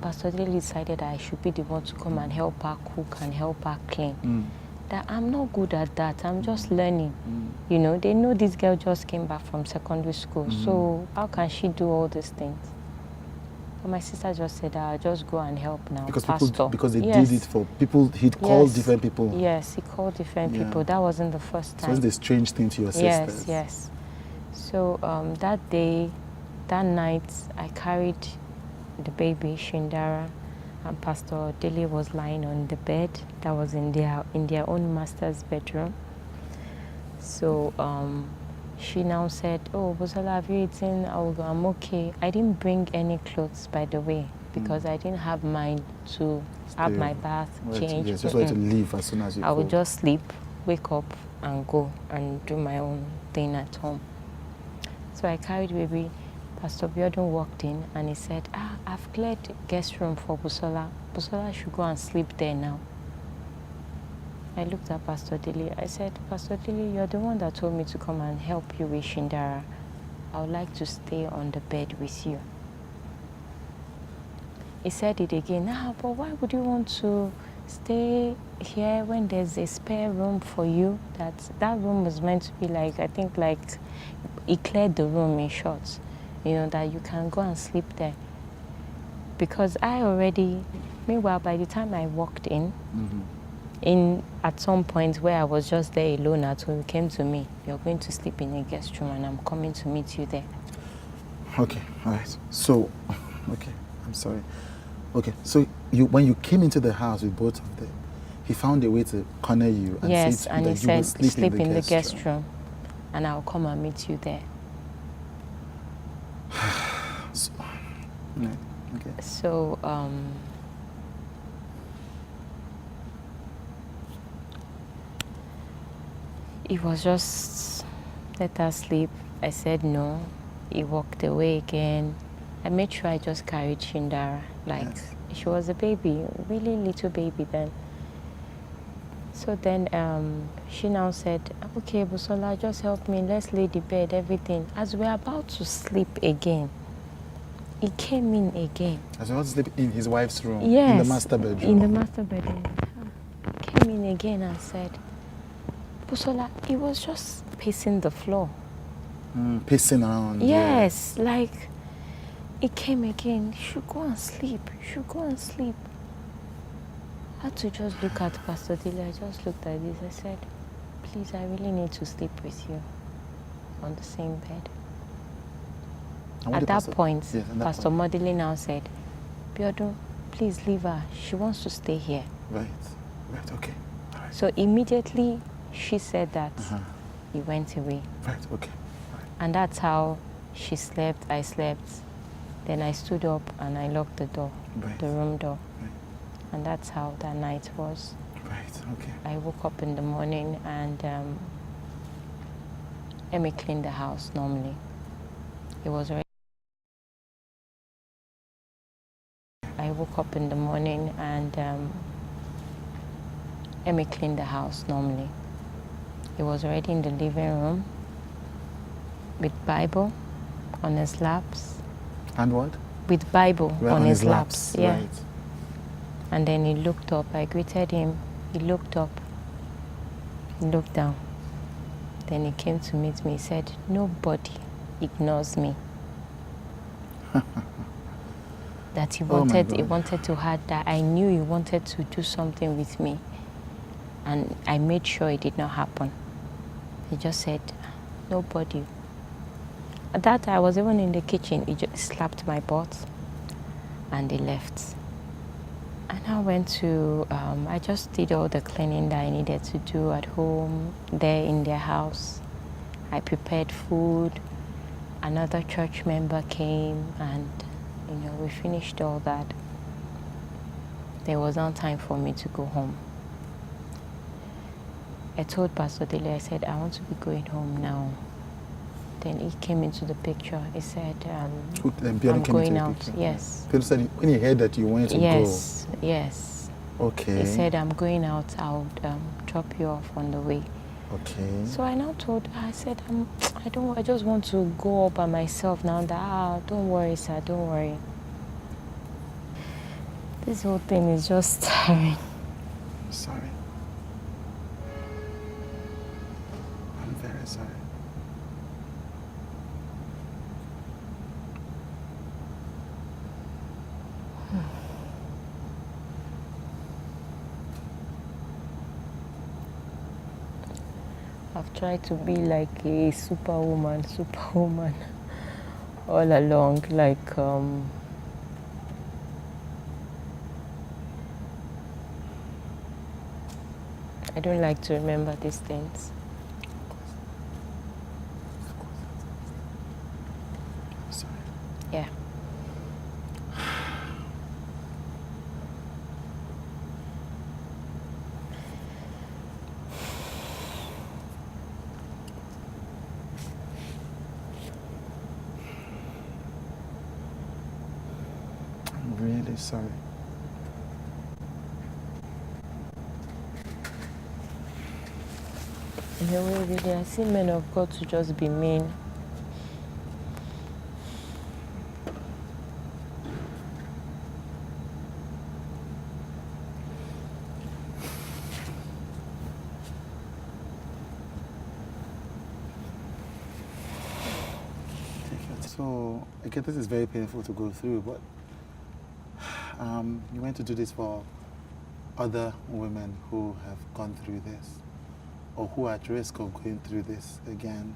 Pastor Dilly decided that I should be the one to come and help her cook and help her clean. That I'm not good at that. I'm just learning. You know, they know this girl just came back from secondary school. So how can she do all these things? But my sister just said, I'll just go and help now. Because they did it for people. He'd called different people. Yes, he called different people. That wasn't the first time. So it's a strange thing to your sisters. Yes. So that night, I carried the baby, Shindara, and Pastor Dele was lying on the bed that was in their own master's bedroom. So she now said, oh, Busola, have you eaten? I'm okay. I didn't bring any clothes, by the way, because I didn't have mine to have my bath, change. Yes, just wanted to leave as soon as you I would just sleep, wake up, and go and do my own thing at home. So I carried baby. Pastor Biodun walked in and he said, I've cleared the guest room for Busola. Busola should go and sleep there now. I looked at Pastor Dilly. I said, Pastor Dilly, you're the one that told me to come and help you with Shindara. I would like to stay on the bed with you. He said it again. But why would you want to stay here when there's a spare room for you? That room was meant to be like, I think like, he cleared the room in short. You know, that you can go and sleep there. Because meanwhile, by the time I walked in at some point where I was just there alone at home, he came to me, you're going to sleep in a guest room and I'm coming to meet you there. Okay, all right. So, okay, I'm sorry. Okay, so when you came into the house with both of them, he found a way to corner you and yes, say and he that said, you sleep in the guest room and I'll come and meet you there. So, it was just, let us sleep. I said no. He walked away again. I made sure I just carried Shindara. She was a baby, really little baby then. So then she now said, okay, Busola, just help me. Let's lay the bed, everything. As we're about to sleep again, he came in again. As well as sleep in his wife's room? Yes. In the master bedroom? In the master bedroom. Came in again and said, Busola, he was just pacing the floor. Pacing around. Yes, like, he came again. You should go and sleep. You should go and sleep. I had to just look at Pastor Dile. I just looked at this. I said, please, I really need to sleep with you on the same bed. At that point, Pastor Modili now said, Biodun, please leave her. She wants to stay here. Right, okay. Right. So immediately she said that, he went away. Right, okay. Right. And that's how she slept, I slept. Then I stood up and I locked the door, the room door. Right. And that's how that night was. Right, okay. I woke up in the morning and Emmy cleaned the house normally. It was already. I woke up in the morning and Emmy cleaned the house normally. He was already in the living room with Bible on his laps. And what? With Bible on his laps. Yeah. Right. And then he looked up. I greeted him. He looked up. He looked down. Then he came to meet me. He said, nobody ignores me. That he wanted to hide that. I knew he wanted to do something with me. And I made sure it did not happen. He just said, nobody. At that time, I was even in the kitchen. He just slapped my butt and he left. And I went to, I just did all the cleaning that I needed to do at home, there in their house. I prepared food. Another church member came and, you know, we finished all that. There was no time for me to go home. I told Pastor Dele, I said, I want to be going home now. Then he came into the picture. He said, I'm going out. Picture. Yes. Peter said, when he heard that you wanted to go. Yes. Okay. He said, I'm going out. I'll drop you off on the way. Okay. So I now told her, I said, I just want to go all by myself now. That, don't worry, sir, don't worry. This whole thing is just tiring. I'm sorry. I'm very sorry. I've tried to be like a superwoman all along, like I don't like to remember these things. I'm sorry. Yeah. I'm really sorry. In a way, really, I see men of God to just be mean. So, again, this is very painful to go through, but you went to do this for other women who have gone through this, or who are at risk of going through this again.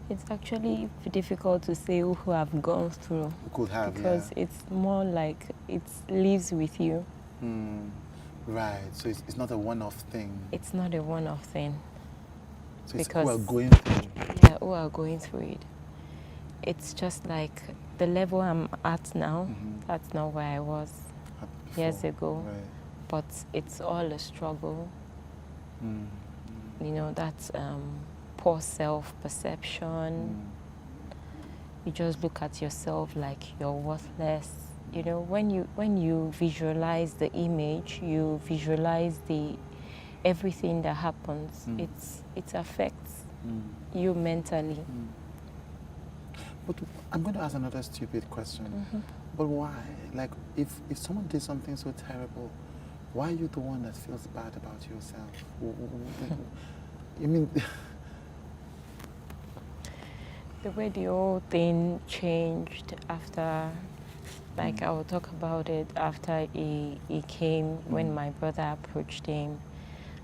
It's actually difficult to say who have gone through. Who could have, because it's more like it lives with you. Right, so it's not a one-off thing. It's not a one-off thing. So it's because who are going through. Yeah, who are going through it. It's just like the level I'm at now, that's not where I was years ago. Right. But it's all a struggle. You know, that's poor self-perception. You just look at yourself like you're worthless. You know, when you visualize the image, you visualize everything that happens. It affects you mentally. But I'm going to ask another stupid question. But why? Like, if someone did something so terrible, why are you the one that feels bad about yourself? I mean, The way the whole thing changed after, like I will talk about it after he came, when my brother approached him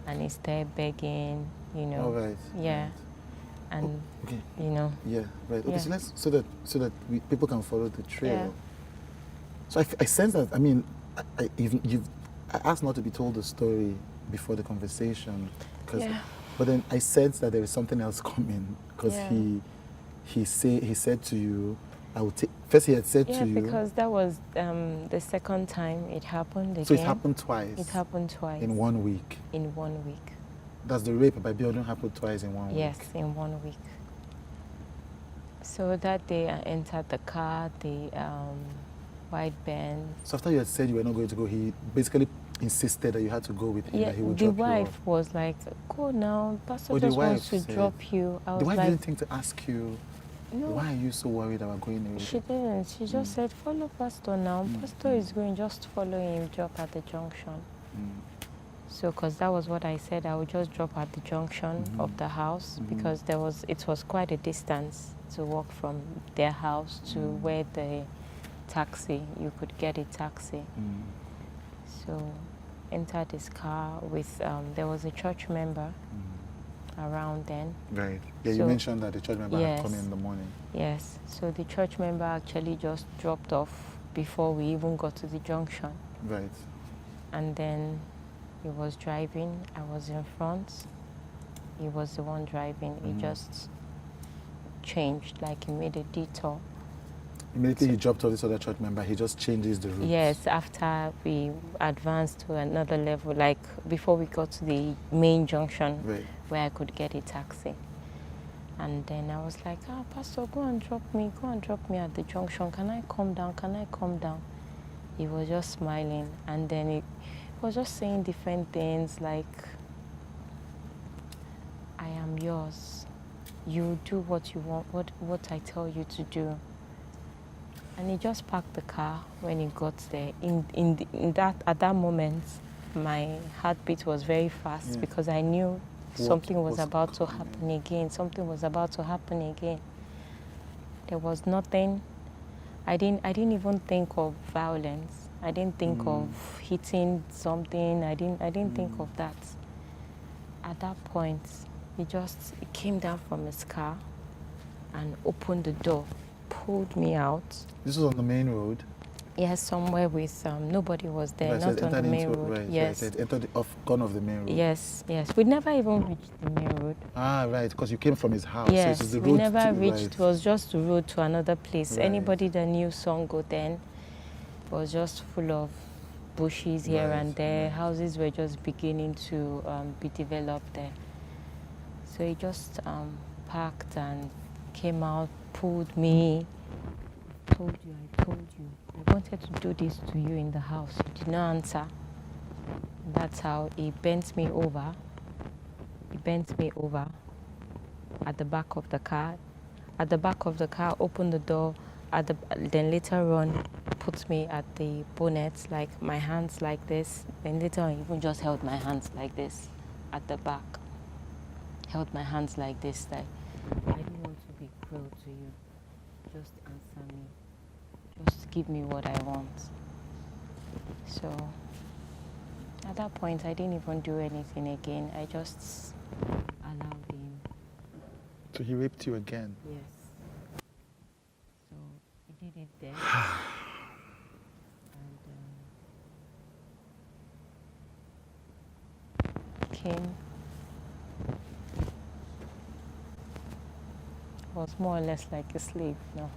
and he started begging, you know. all right. Yeah. Right. And, Okay. you know. Yeah. Right. Okay. Yeah. So let's so that people can follow the trail. Yeah. So I sense that. I mean, I asked not to be told the story before the conversation, Yeah. but then I sense that there is something else coming, because Yeah. he said to you, I will take. First he had said Yeah, to you. because that was the second time it happened again. So it happened twice. It happened twice. In 1 week. In 1 week. Does the rape by Biodun happen twice in 1 week? Yes, in 1 week. So that day I entered the car, the white Benz. So after you had said you were not going to go, he basically insisted that you had to go with him, Yeah, that he would the drop you wife off. was like, go now, Pastor Oh, the just wants to wife said- drop you. I was The wife like, didn't think to ask you, no, why are you so worried about going away? she didn't. She just said, follow Pastor now. Pastor is going, just follow him, drop at the junction. So, because that was what I said, I would just drop at the junction of the house, because it was quite a distance to walk from their house to where the taxi, you could get a taxi. So, entered this car with, there was a church member around then. Right. Yeah, you So- mentioned that the church member had come Yes. in the morning. Yes, so the church member actually just dropped off before we even got to the junction. Right. And then he was driving, I was in front. He was the one driving. He just changed, like he made a detour. Immediately he dropped off this other church member, he just changes the route. Yes, after we advanced to another level, like before we got to the main junction Right. where I could get a taxi. And then I was like, Pastor, go and drop me at the junction. Can I come down? Can I come down? He was just smiling, and then he was just saying different things like, I am yours. You do what you want, what I tell you to do. And he just parked the car when he got there. At that moment, my heartbeat was very fast, because I knew something was about to happen again. Something was about to happen again. There was nothing. I didn't even think of violence. I didn't think of hitting something. I didn't think of that. At that point, he came down from his car and opened the door, pulled me out. This was on the main road. Yes, somewhere with nobody was there, Right, so not it on the entered main into- road. Right, Yes. right, so it entered gone off the main road. Yes, yes. We never even reached the main road. Ah, right, because you came from his house. So Yes, it was the we road never to, reached. right. It was just the road to another place. Right. Anybody that knew Songo then was just full of bushes here Right, and there. right. Houses were just beginning to be developed there. So he just parked and came out, pulled me. I told you. I wanted to do this to you in the house. You did not answer. That's how he bent me over. He bent me over at the back of the car. At the back of the car, opened the door. Then later on, put me at the bonnet, like my hands like this. Then later on, even just held my hands like this at the back. Held my hands like this. Like, I don't want to be cruel to you. Just answer me. Just give me what I want. So at that point, I didn't even do anything again. I just allowed him. So he raped you again. Yes. So he did it there. And came. Was more or less like a slave, no.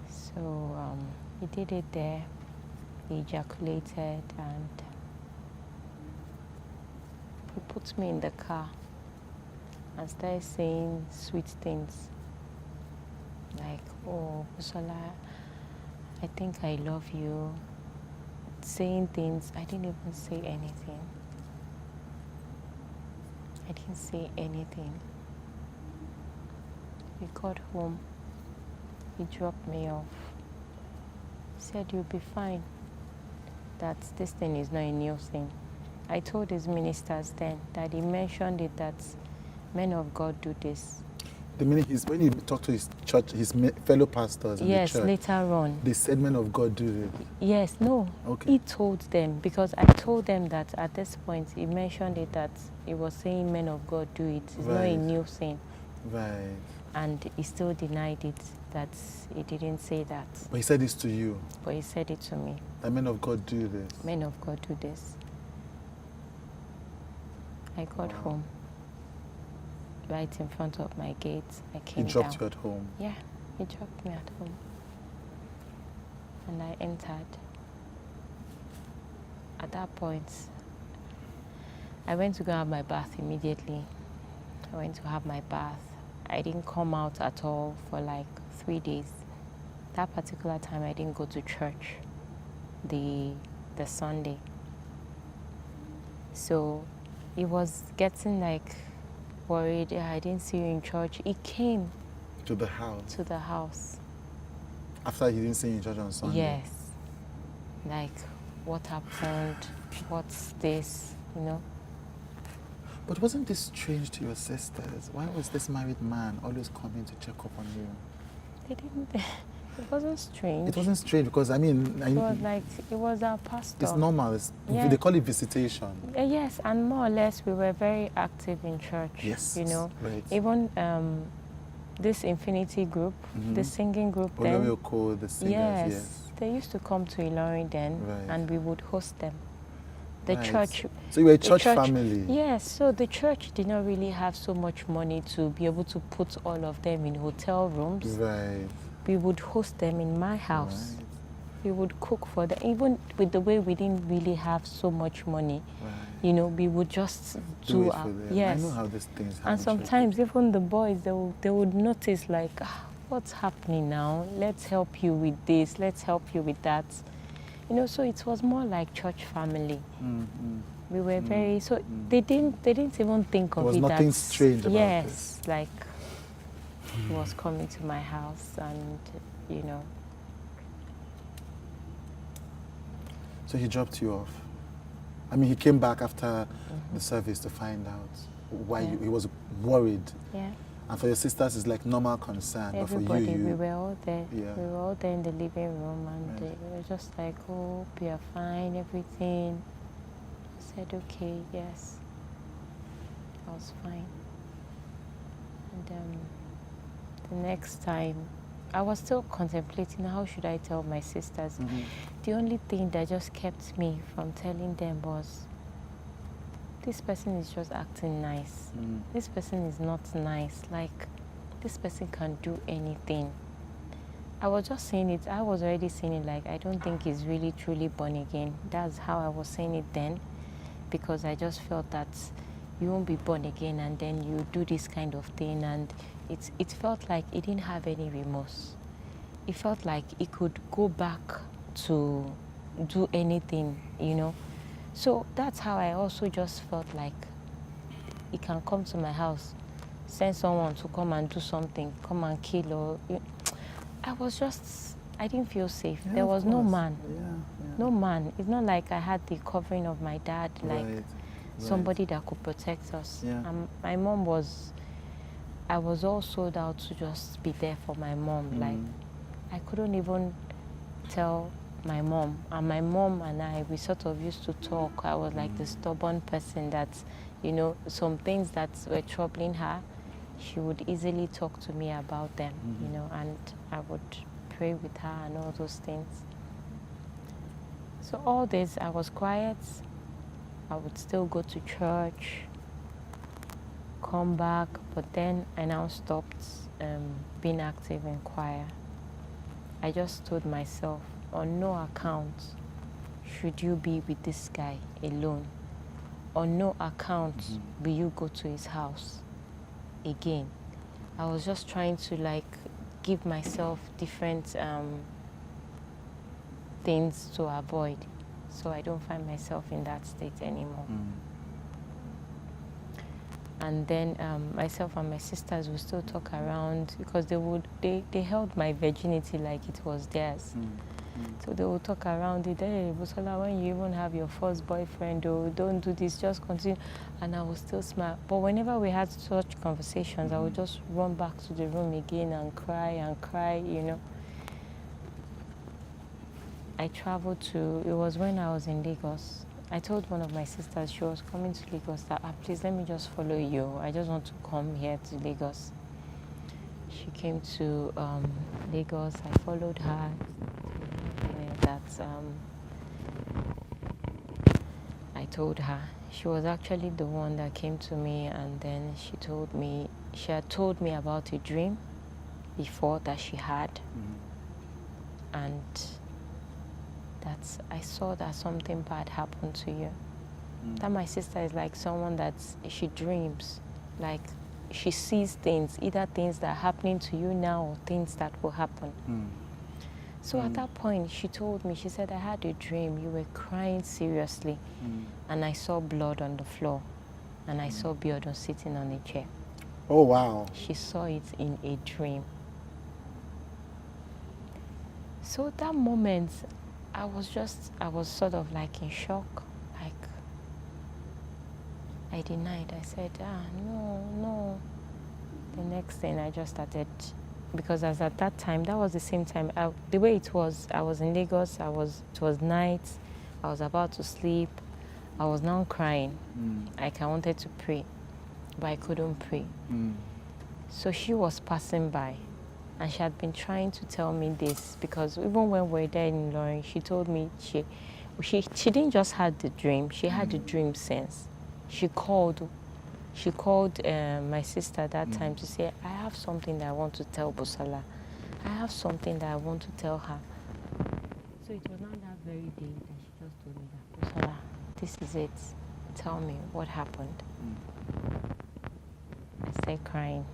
So he did it there. He ejaculated and he put me in the car and started saying sweet things like, oh, Busola, I think I love you. Saying things, I didn't even say anything. I didn't say anything. We got home. He dropped me off. He said, you'll be fine. That this thing is not a new thing. I told his ministers then that he mentioned it that men of God do this. The minute when you talk to his church, his fellow pastors in Yes, the church, later on. they said men of God do this. Yes, no. Okay. He told them, because I told them that at this point he mentioned it that he was saying men of God do it. It's not a new thing. Right. And he still denied it, that he didn't say that. But he said this to you. But he said it to me. That men of God do this. Men of God do this. I got home. Right in front of my gate. I came down. He dropped you at home? Yeah, he dropped me at home. And I entered. At that point, I went to go have my bath immediately. I went to have my bath. I didn't come out at all for like 3 days. That particular time, I didn't go to church the Sunday. So it was getting like worried. I didn't see you in church. He came to the house. To the house. After he didn't see you in church on Sunday. Yes. Like, what happened? What's this? You know. But wasn't this strange to your sisters? Why was this married man always coming to check up on you? They didn't. It wasn't strange. It wasn't strange because it was like it was our pastor. It's normal. They call it visitation. Yes, and more or less we were very active in church. Yes, you know. Right. Even this Infinity group, the singing group. Olorioko, the singers. Yes, they used to come to Ilorin then, and we would host them. The church. So you were a church family. Yes. So the church did not really have so much money to be able to put all of them in hotel rooms. Right. We would host them in my house. Right. We would cook for them. Even with the way we didn't really have so much money, you know, we would just do it for them. Yes. I know how these things happen. And sometimes even the boys, they would notice like, what's happening now? Let's help you with this. Let's help you with that. You know, so it was more like church family. We were very they didn't even think of it. There was nothing strange about this. Yes, like he was coming to my house, and you know. So he dropped you off. I mean, he came back after the service to find out why he was worried. Yeah. And for your sisters, it's like normal concern. Everybody, but for you, we were all there. Yeah. We were all there in the living room, and they were just like, "Oh, we are fine, everything." I said, "Okay, yes." I was fine. And the next time, I was still contemplating how should I tell my sisters. The only thing that just kept me from telling them was, this person is just acting nice. This person is not nice. Like, this person can do anything. I was just saying it. I was already saying it like, I don't think he's really truly born again. That's how I was saying it then, because I just felt that you won't be born again and then you do this kind of thing. And it felt like he didn't have any remorse. It felt like he could go back to do anything, you know. So that's how I also just felt like he can come to my house, send someone to come and do something, come and kill or... I didn't feel safe. Yeah, there was no man. Yeah. No man. It's not like I had the covering of my dad, like somebody that could protect us. Yeah. My mom I was all sold out to just be there for my mom. Like, I couldn't even tell my mom. And my mom and I, we sort of used to talk. I was like the stubborn person that, you know, some things that were troubling her, she would easily talk to me about them, you know, and I would pray with her and all those things. So all this, I was quiet. I would still go to church, come back, but then I now stopped being active in choir. I just told myself, on no account should you be with this guy alone. On no account will you go to his house again. I was just trying to like give myself different things to avoid, so I don't find myself in that state anymore. And then myself and my sisters would still talk around because they held my virginity like it was theirs. So they will talk around it. Hey, Busola, when you even have your first boyfriend, oh, don't do this, just continue. And I will still smile. But whenever we had such conversations, I would just run back to the room again and cry, you know. I traveled to, it was when I was in Lagos. I told one of my sisters, she was coming to Lagos, that please let me just follow you. I just want to come here to Lagos. She came to Lagos. I followed her. I told her. She was actually the one that came to me, and then she had told me about a dream before that she had. And I saw that something bad happened to you. That my sister is like someone that she dreams, like she sees things, either things that are happening to you now or things that will happen. So at that point, she told me, she said, I had a dream. You were crying seriously, and I saw blood on the floor, and I saw Biodun sitting on a chair. Oh, wow. She saw it in a dream. So that moment, I was sort of like in shock. Like, I denied. I said, no. The next thing I just started, because as at that time, that was the same time, the way it was, I was in Lagos, it was night, I was about to sleep, I was now crying. Like I wanted to pray, but I couldn't pray. So she was passing by, and she had been trying to tell me this, because even when we were there in Ilorin, she told me she didn't just have the dream, she had the dream sense. She called my sister that time to say, I have something that I want to tell Busola. I have something that I want to tell her. So it was not that very day that she just told me that, Busola, this is it. Tell me what happened. I started crying.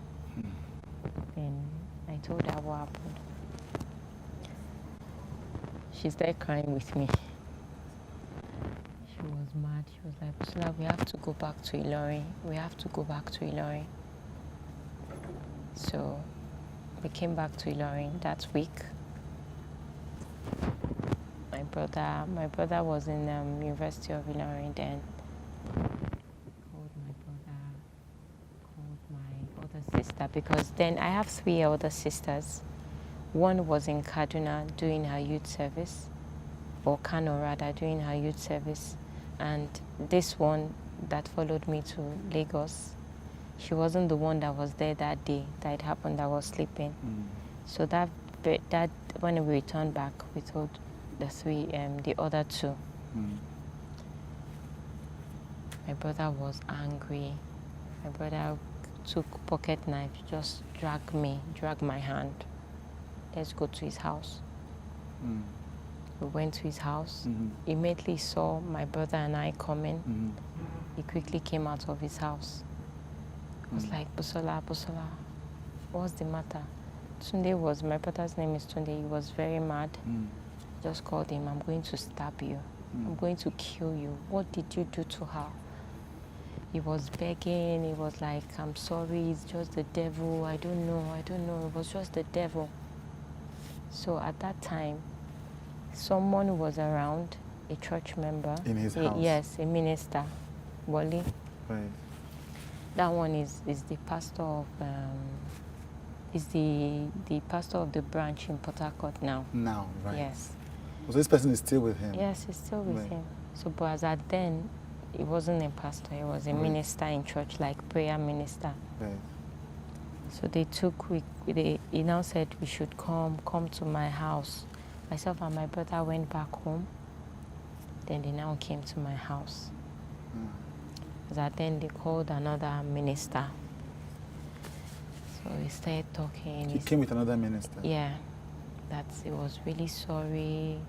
And I told her what happened. She started crying with me. She was mad. She was like, Busola, we have to go back to Ilorin. We have to go back to Ilorin. So we came back to Ilorin that week. My brother was in University of Ilorin then. Called my brother, called my other sister, because then I have 3 older sisters. One was in Kaduna doing her youth service, or Kano rather, doing her youth service. And this one that followed me to Lagos, she wasn't the one that was there that day that it happened, that was sleeping. So that when we returned back, we told the other 2. My brother was angry. My brother took pocket knife, just dragged my hand. Let's go to his house. We went to his house. Immediately saw my brother and I coming. He quickly came out of his house. I was like, Busola, what's the matter? My brother's name is Tunde. He was very mad. Just called him, I'm going to stab you. I'm going to kill you. What did you do to her? He was begging. He was like, I'm sorry, it's just the devil. I don't know. It was just the devil. So at that time, someone was around, a church member. In his house? Yes, a minister, Wally. Right. That one is the pastor of the pastor of the branch in Port Harcourt now. Now, right. Yes. So this person is still with him? Yes, he's still with him. So, but as at then, he wasn't a pastor. He was a minister in church, like prayer minister. Right. So he now said we should come to my house. Myself and my brother went back home. Then they now came to my house. That then they called another minister. So he started talking. He came with another minister? Yeah. That he was really sorry.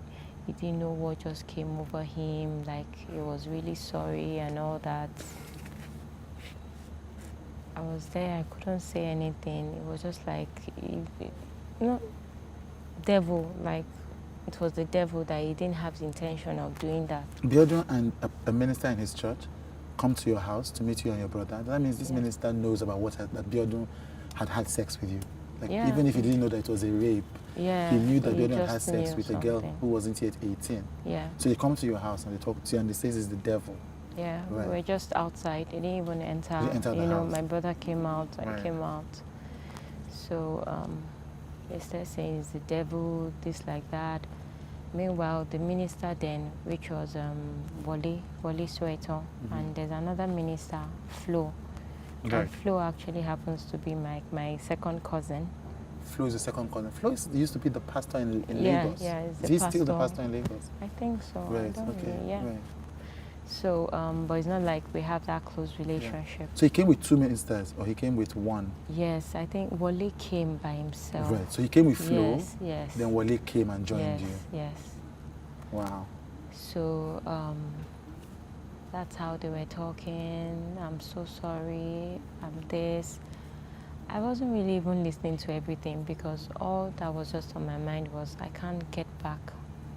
He didn't know what just came over him. Like, he was really sorry and all that. I was there, I couldn't say anything. It was just like, devil, like, it was the devil that he didn't have the intention of doing that. Biodun and a minister in his church come to your house to meet you and your brother. That means this minister knows about that Biodun had sex with you. Like, Yeah. even if he didn't know that it was a rape, Yeah. he knew that he Biodun had just sex knew with a girl something. who wasn't yet 18. Yeah. So they come to your house and they talk to you and they say it's the devil. Yeah, Right. we were just outside. They didn't even enter. They didn't enter the you know, house. my brother came out. I Right. came out. So they started saying it's the devil, this like that. Meanwhile, the minister then, which was Wole Soweto, and there's another minister, Flo. Right. And Flo actually happens to be my second cousin. Flo is the second cousin. Flo used to be the pastor in Yeah, Lagos. yeah, he's Is the he still the pastor. pastor in Lagos? I think so. I Right, don't okay. really, yeah. Right. So, but it's not like we have that close relationship. So he came with 2 ministers or he came with one? Yes, I think Wole came by himself. Right. So he came with Flo. Yes, yes. Then Wole came and joined yes, you. Yes. Wow. So that's how they were talking. I'm so sorry. I'm this. I wasn't really even listening to everything because all that was just on my mind was I can't get back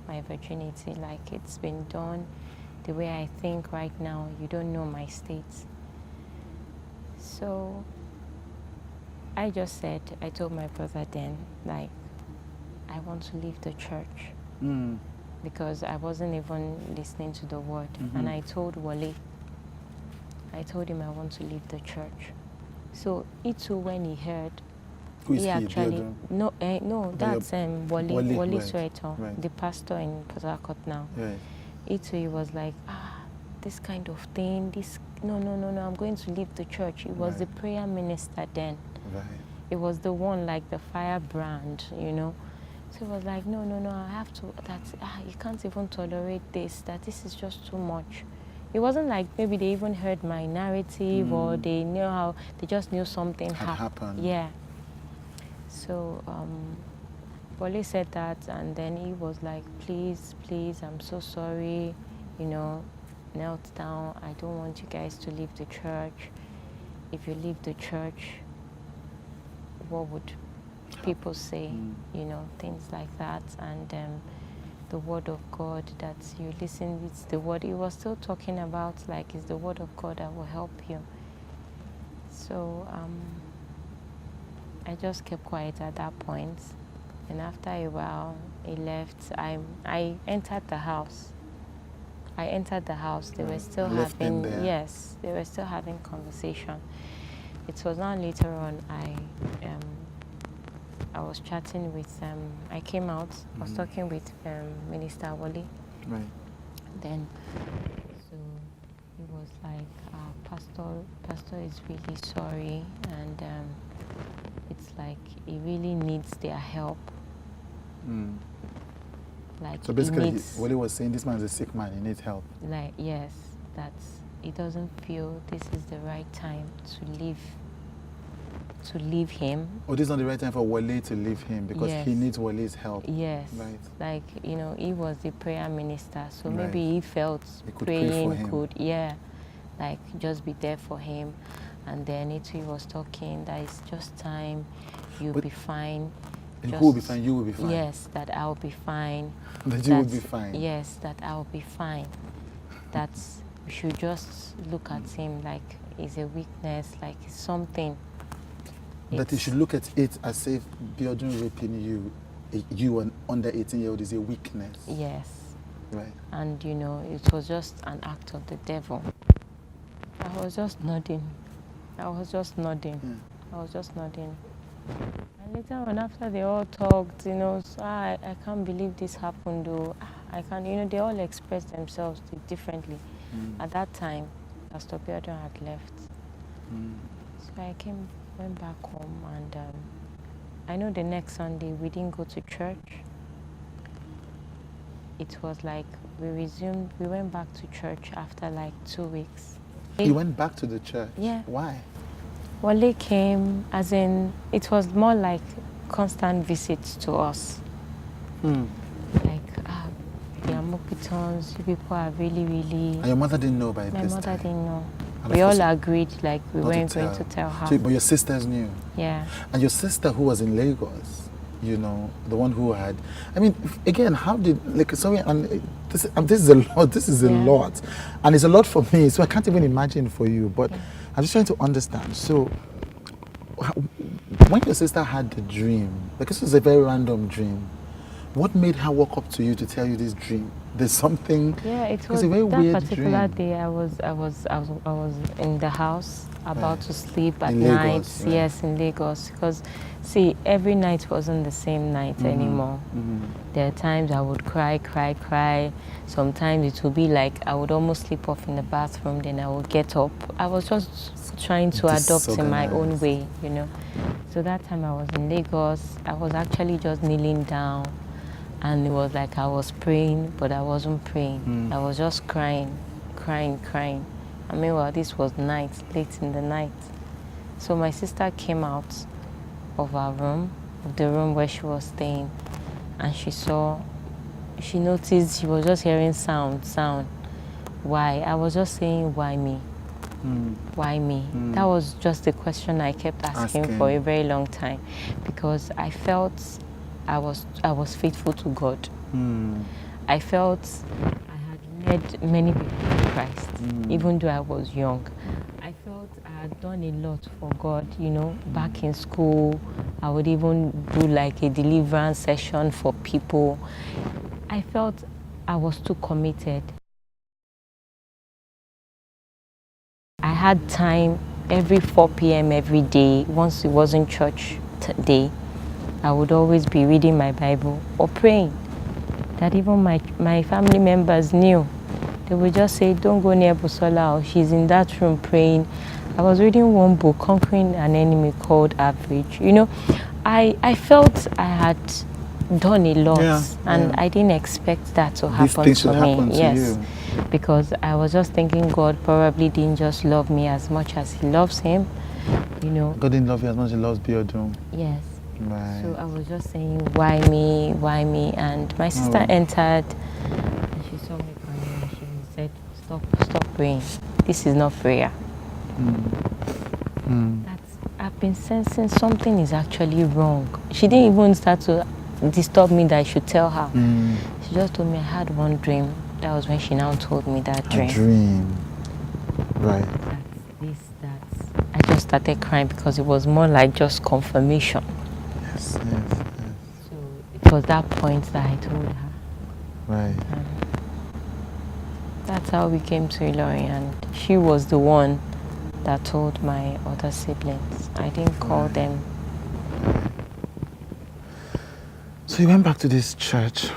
my virginity. Like, it's been done the way I think right now. You don't know my state. So I just said, I told my brother then, like, I want to leave the church. Because I wasn't even listening to the word. And I told Wole, I told him I want to leave the church. So he too, when he heard, Who is he? actually, Biodun? no, that's Wole right, Soweto, right. the pastor in Port Harcourt now. Right. He too, he was like, this kind of thing, no, I'm going to leave the church. He was the prayer minister then. Right. It was the one, like the firebrand, you know. So he was like, no, I have to, you can't even tolerate this, that this is just too much. It wasn't like maybe they even heard my narrative or they knew how, they just knew something Had happened. Yeah. So Wole said that, and then he was like, please, I'm so sorry, you know, knelt down. I don't want you guys to leave the church. If you leave the church, what would people say? You know, things like that. And the word of God that you listen, it's the word he was still talking about, like, it's the word of God that will help you. So I just kept quiet at that point. And after a while, he left. I entered the house. They were still having, yes, they were still having conversation. It was not later on I was chatting with, I came out, I was talking with Minister Wole. Right. Then, so he was like, Pastor is really sorry, and it's like he really needs their help. Like, so basically, Wole was saying this man is a sick man, he needs help. Like, yes, he doesn't feel this is the right time to leave him. Oh, this is not the right time for Wole to leave him because he needs Wole's help. Yes. Right. Like, you know, he was the prayer minister, so Right. maybe he felt He praying could, like, just be there for him. And then he was talking that it's just time, you'll be fine. Who will be fine? You will be fine. Yes, that I'll be fine. That you will be fine. Yes, that I'll be fine. That we should just look at him like it's a weakness, like it's something. That you should look at it as if Biodun raping you an under 18-year-old is a weakness. Yes. Right. And you know, it was just an act of the devil. I was just nodding. And later on, after they all talked, you know, so I can't believe this happened, though. I can't, you know, they all expressed themselves differently. At that time, Pastor Biodun had left. So I went back home, and I know the next Sunday we didn't go to church. It was like we went back to church after like 2 weeks. You went back to the church? Yeah. Why? Wole came, as in, it was more like constant visits to us. Like, Yamopitons, you people are really, really... And your mother didn't know by this time? My mother didn't know. And we all agreed, like, we weren't going to tell her. So, but your sisters knew? Yeah. And your sister who was in Lagos, you know, the one who had... I mean, again, how did... Like, sorry, and this is a lot. This is a lot. And it's a lot for me, so I can't even imagine for you. But I'm just trying to understand. So, when your sister had the dream, because it's a very random dream, what made her walk up to you to tell you this dream? There's something. Yeah, it because was a very that weird particular dream. day. I was in the house about Right. to sleep at In night. Lagos, right. Yes, in Lagos. Because see, every night wasn't the same night anymore. There are times I would cry. Sometimes it would be like I would almost sleep off in the bathroom. Then I would get up. I was just trying to adopt in my own Disorganized. way, you know. So that time I was in Lagos. I was actually just kneeling down. And it was like I was praying, but I wasn't praying. I was just crying. I mean, well, this was night, late in the night. So my sister came out of our room, of the room where she was staying, and she noticed she was just hearing sound. Why? I was just saying, why me? Why me? That was just the question I kept asking for a very long time, because I felt I was faithful to God. I felt I had led many people to Christ, even though I was young. I felt I had done a lot for God, you know, back in school. I would even do like a deliverance session for people. I felt I was too committed. I had time every 4 p.m. every day. Once it wasn't church day, I would always be reading my Bible or praying. That even my family members knew. They would just say, don't go near Busola, or she's in that room praying. I was reading one book, Conquering an Enemy, called Average. You know, I felt I had done a lot, and I didn't expect that to happen to me. Yes, because I was just thinking God probably didn't just love me as much as He loves him. You know, God didn't love you as much as He loves Biodun. Yes. Right. So I was just saying, why me? And my sister entered, and she saw me crying, and she said, stop praying. This is not prayer. I've been sensing something is actually wrong. She didn't even start to disturb me that I should tell her. She just told me I had one dream. That was when she now told me that dream. A dream. Right. I just started crying because it was more like just confirmation. Yes. So it was that point that I told her. Right. That's how we came to Ilorin, and she was the one that told my other siblings. I didn't call them. So you went back to this church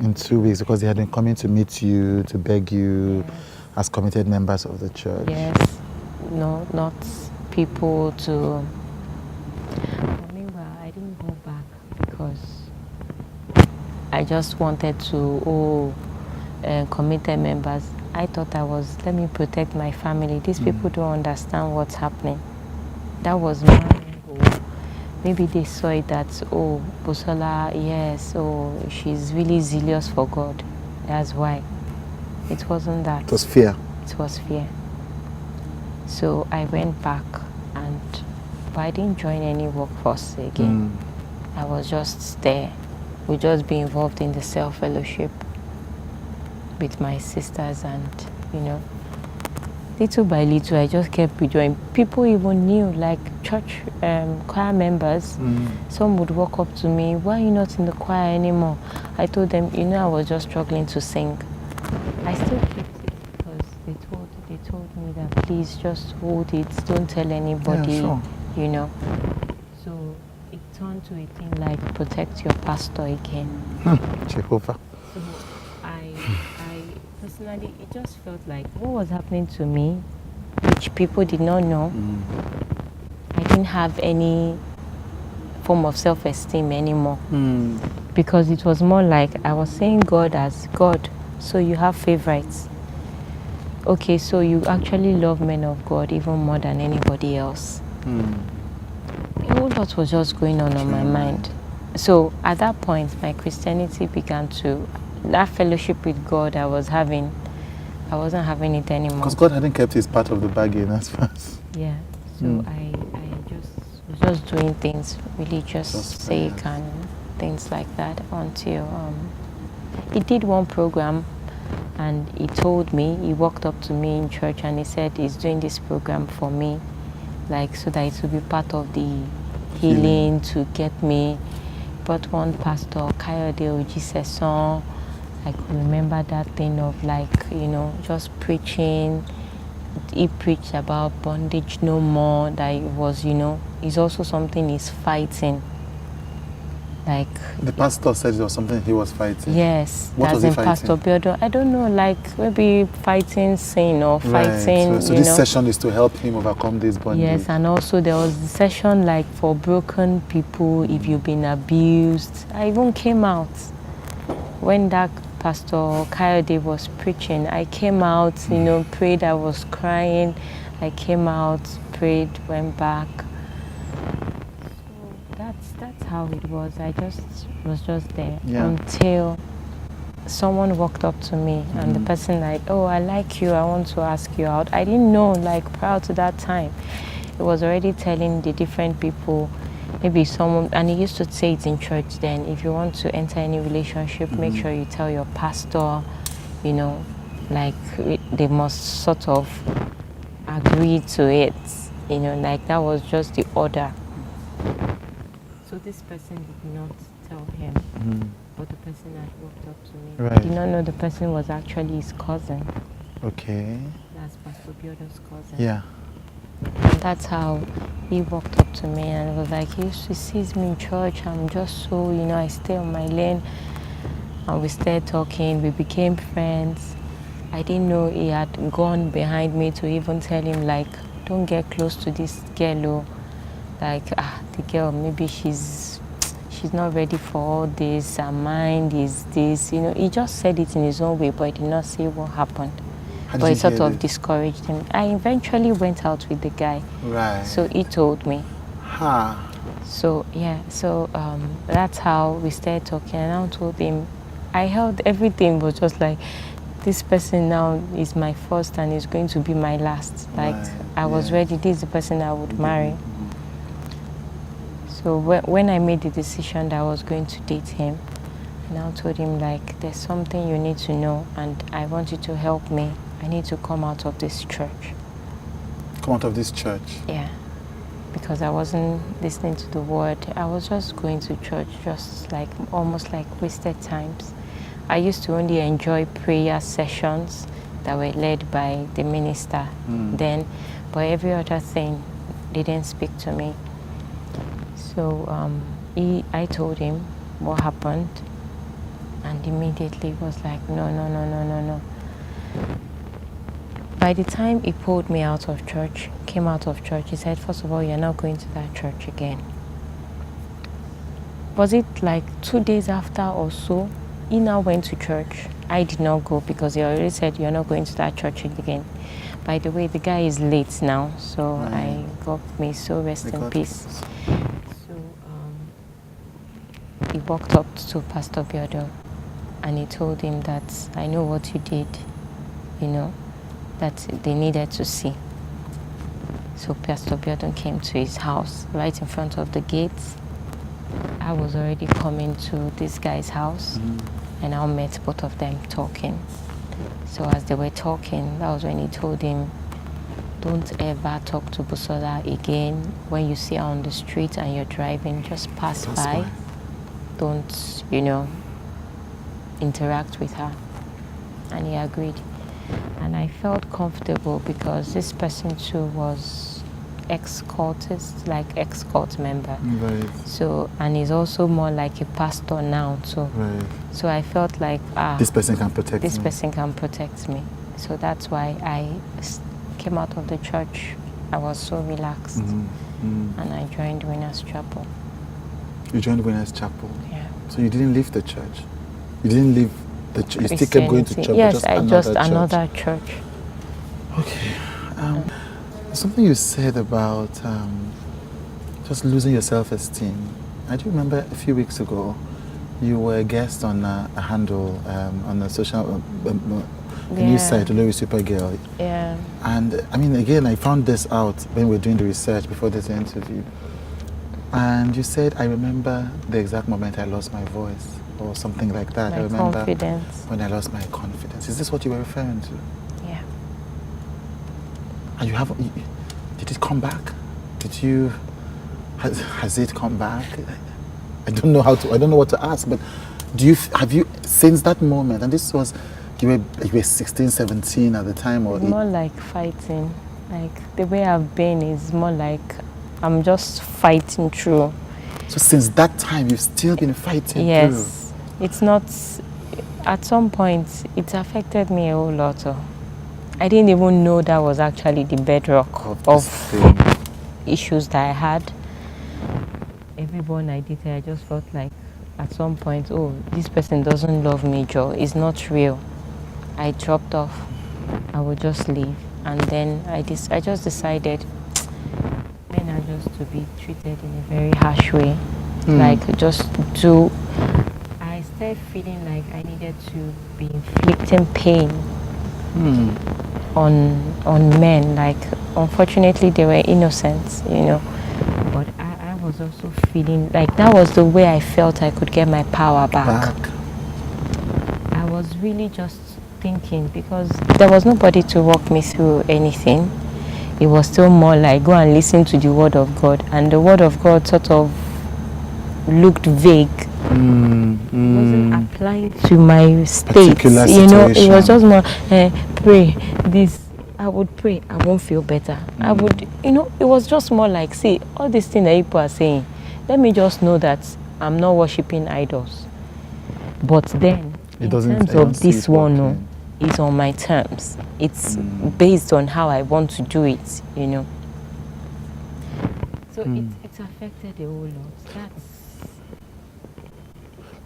in 2 weeks because they had been coming to meet you, to beg you as committed members of the church. Yes. No, not people to... Meanwhile, I didn't go back because I just wanted to, committed members. I thought let me protect my family. These people don't understand what's happening. That was my goal. Maybe they saw it that, Busola, yes, she's really zealous for God. That's why. It wasn't that. It was fear. It was fear. So I went back, but I didn't join any workforce again. I was just there. We just be involved in the cell fellowship with my sisters, and little by little I just kept rejoining. People even knew, like church choir members. Some would walk up to me, why are you not in the choir anymore? I told them, I was just struggling to sing. I still kept it because they told me that please just hold it, don't tell anybody. Yeah, sure. So it turned to a thing like protect your pastor again. Jehovah. So I personally, it just felt like what was happening to me, which people did not know. I didn't have any form of self-esteem anymore, because it was more like I was saying God as God, so you have favorites. Okay, so you actually love men of God even more than anybody else. A whole lot was just going on my mind. So at that point, my Christianity began to, that fellowship with God I wasn't having it anymore. Because God hadn't kept his part of the bargain as fast. Yeah. So I was just doing things religious sake and things like that until he did one program, and he told me, he walked up to me in church and he said he's doing this program for me, like so that it will be part of the healing to get me. But one pastor, Kayode Ojiseson, I could remember that thing of like, you know, just preaching. He preached about bondage no more, that it was, you know, it's also something he's fighting. Like the pastor said it was something he was fighting. Yes, What was that's he in Pastor fighting? Biodun. I don't know, like maybe fighting sin or fighting. Right. So you this know. session is to help him overcome this bondage. Yes, and also there was the session like for broken people, if you've been abused. I even came out when that Pastor Kayode was preaching. I came out, you know, prayed. I was crying. I came out, prayed, went back. That's how it was. I just was just there until someone walked up to me and the person like, oh, I like you, I want to ask you out. I didn't know, like prior to that time, it was already telling the different people, maybe someone, and he used to say it in church then, if you want to enter any relationship, make sure you tell your pastor, you know, like they must sort of agree to it, you know, like that was just the order. So this person did not tell him, but the person that walked up to me did not know the person was actually his cousin. Okay. That's Pastor Biodun's cousin. Yeah. And that's how he walked up to me and was like, he used to see me in church. I'm just so, you know, I stay on my lane. And we started talking. We became friends. I didn't know he had gone behind me to even tell him, like, don't get close to this girl. Oh. Like, the girl, maybe she's not ready for all this. Her mind is this. You know, he just said it in his own way, but he did not say what happened. But it sort of discouraged him. I eventually went out with the guy. Right. So he told me. So, yeah, so that's how we started talking. And I told him, I held everything was just like, this person now is my first and is going to be my last. Like, I was ready. This is the person I would marry. So when I made the decision that I was going to date him, I now told him, like, there's something you need to know and I want you to help me. I need to come out of this church. Come out of this church? Yeah. Because I wasn't listening to the word. I was just going to church, just like almost like wasted times. I used to only enjoy prayer sessions that were led by the minister then, but every other thing didn't speak to me. So I told him what happened, and immediately was like, no. By the time he pulled me out of church, came out of church, he said, first of all, you're not going to that church again. Was it like 2 days after or so? He now went to church. I did not go because he already said, you're not going to that church again. By the way, the guy is late now, so I got me, so rest in peace. So he walked up to Pastor Biodun and he told him that, I know what you did, you know, that they needed to see. So Pastor Biodun came to his house right in front of the gates. I was already coming to this guy's house and I met both of them talking. So as they were talking, that was when he told him, don't ever talk to Busola again. When you see her on the street and you're driving, just pass by. Don't, you know, interact with her. And he agreed. And I felt comfortable because this person too was ex-cultist, like ex-cult member. Right. So, and he's also more like a pastor now too. Right. So I felt like, this person can protect me. This person can protect me. So that's why I came out of the church. I was so relaxed. And I joined Winners Chapel. You joined Winners Chapel? Yeah. So you didn't leave the church? You didn't leave the church? You still kept going to church? Yes, another church. Okay. Something you said about just losing your self-esteem. I do remember a few weeks ago, you were a guest on a handle on a social news site, Olori Supergirl. Yeah. And I mean, again, I found this out when we were doing the research before this interview. And you said, I remember the exact moment I lost my voice, or something like that. I remember confidence. When I lost my confidence. Is this what you were referring to? Yeah. And did it come back? Has it come back? I don't know I don't know what to ask, but have you, since that moment, and this was, you were 16, 17 at the time, or? It's more like fighting. Like, the way I've been is more like I'm just fighting through. So since that time, you've still been fighting through? Yes. It's not, at some point, it affected me a whole lot. I didn't even know that was actually the bedrock of issues that I had. Everyone I dated, I just felt like at some point, oh, this person doesn't love me, Joe. It's not real. I dropped off. I would just leave. And then I just decided men are just to be treated in a very harsh way. Like, I started feeling like I needed to be inflicting pain on men. Like, unfortunately, they were innocent, but I was also feeling like that was the way I felt I could get my power back. I was really just thinking, because there was nobody to walk me through anything. It was still more like, go and listen to the word of God, and the word of God sort of looked vague. It wasn't applying to my state. It was just more pray this. I would pray, I won't feel better. I would, it was just more like, see, all these things that people are saying, let me just know that I'm not worshiping idols. But then, in terms of this one, it's on my terms. It's based on how I want to do it, So it's affected a whole lot.